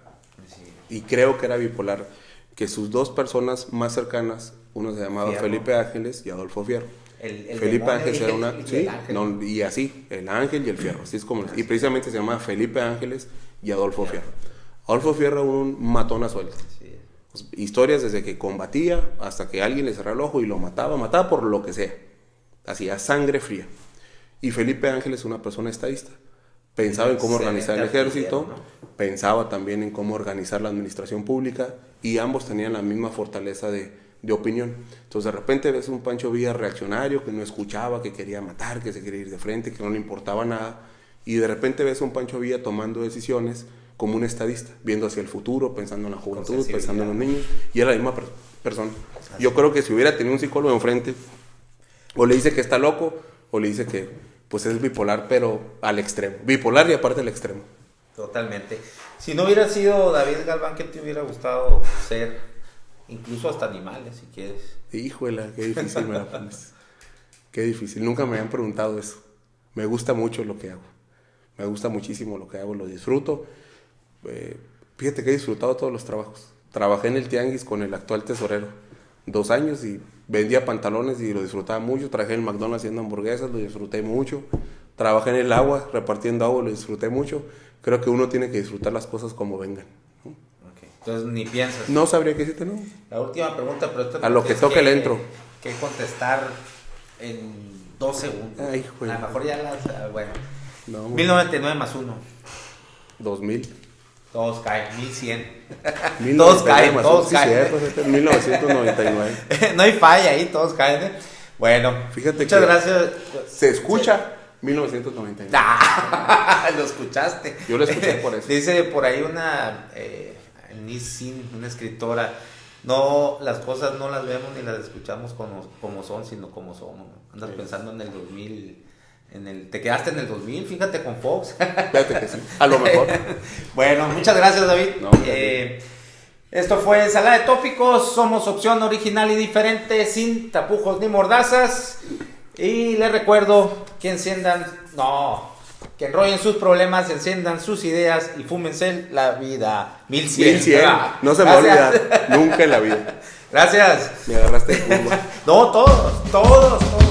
Sí. y creo que era bipolar, que sus dos personas más cercanas, uno se llamaba Fierro. Felipe Ángeles y Adolfo Fierro. El Felipe demonio Ángeles era una... y Sí, el ángel. no, y así, el ángel y el fierro, así es como... Y precisamente se llamaba Felipe Ángeles y Adolfo Fierro. Adolfo Fierro era un matón a sueldo. Sí. Pues, historias desde que combatía hasta que alguien le cerraba el ojo y lo mataba por lo que sea. Hacía sangre fría. Y Felipe Ángeles, una persona estadista. Pensaba en cómo organizar el ejército, artillero, ¿no? Pensaba también en cómo organizar la administración pública, y ambos tenían la misma fortaleza de opinión. Entonces de repente ves un Pancho Villa reaccionario que no escuchaba, que quería matar, que se quería ir de frente, que no le importaba nada, y de repente ves un Pancho Villa tomando decisiones como un estadista, viendo hacia el futuro, pensando en la juventud, pensando en los niños, y era la misma persona. Yo creo que si hubiera tenido un psicólogo enfrente, o le dice que está loco, o le dice que pues es bipolar, pero al extremo. Bipolar y aparte al extremo. Totalmente. Si no hubiera sido David Galván, ¿qué te hubiera gustado ser? Incluso hasta animales, si quieres. Híjole, qué difícil me la pones. Qué difícil. Nunca me han preguntado eso. Me gusta mucho lo que hago. Me gusta muchísimo lo que hago, lo disfruto. Fíjate que he disfrutado todos los trabajos. Trabajé en el tianguis con el actual tesorero 2 años y vendía pantalones y lo disfrutaba mucho. Trabajé en el McDonald's haciendo hamburguesas, lo disfruté mucho. Trabajé en el agua, repartiendo agua, lo disfruté mucho. Creo que uno tiene que disfrutar las cosas como vengan, ¿no? Okay. Entonces ni piensas. No sabría qué decirte, ¿no? La última pregunta, pero esta A lo que toque le entro. Que contestar en 2 segundos. Ay, güey. A lo mejor ya las... Bueno. No, 1099 más 1. 2000. Todos caen. 1100. 1999 Todos caen, más todos sí, caen. cierto, este es 1999. No hay falla ahí, todos caen. Bueno, Fíjate muchas que gracias. se escucha 1999. Lo escuchaste. Yo lo escuché por eso. Dice por ahí una Nissin, una escritora, no, las cosas no las vemos ni las escuchamos como son, sino como somos, ¿no? Andas pensando en el 2000, te quedaste en el 2000, fíjate con Fox. Fíjate que sí, a lo mejor. Bueno, muchas gracias, David. No, Esto fue Ensalada de Tópicos, somos opción original y diferente, sin tapujos ni mordazas. Y les recuerdo que que enrollen sus problemas, enciendan sus ideas y fúmense la vida. 1100. 1100. No se me va a olvidar, nunca en la vida. Gracias. Me agarraste en curva. No, todos.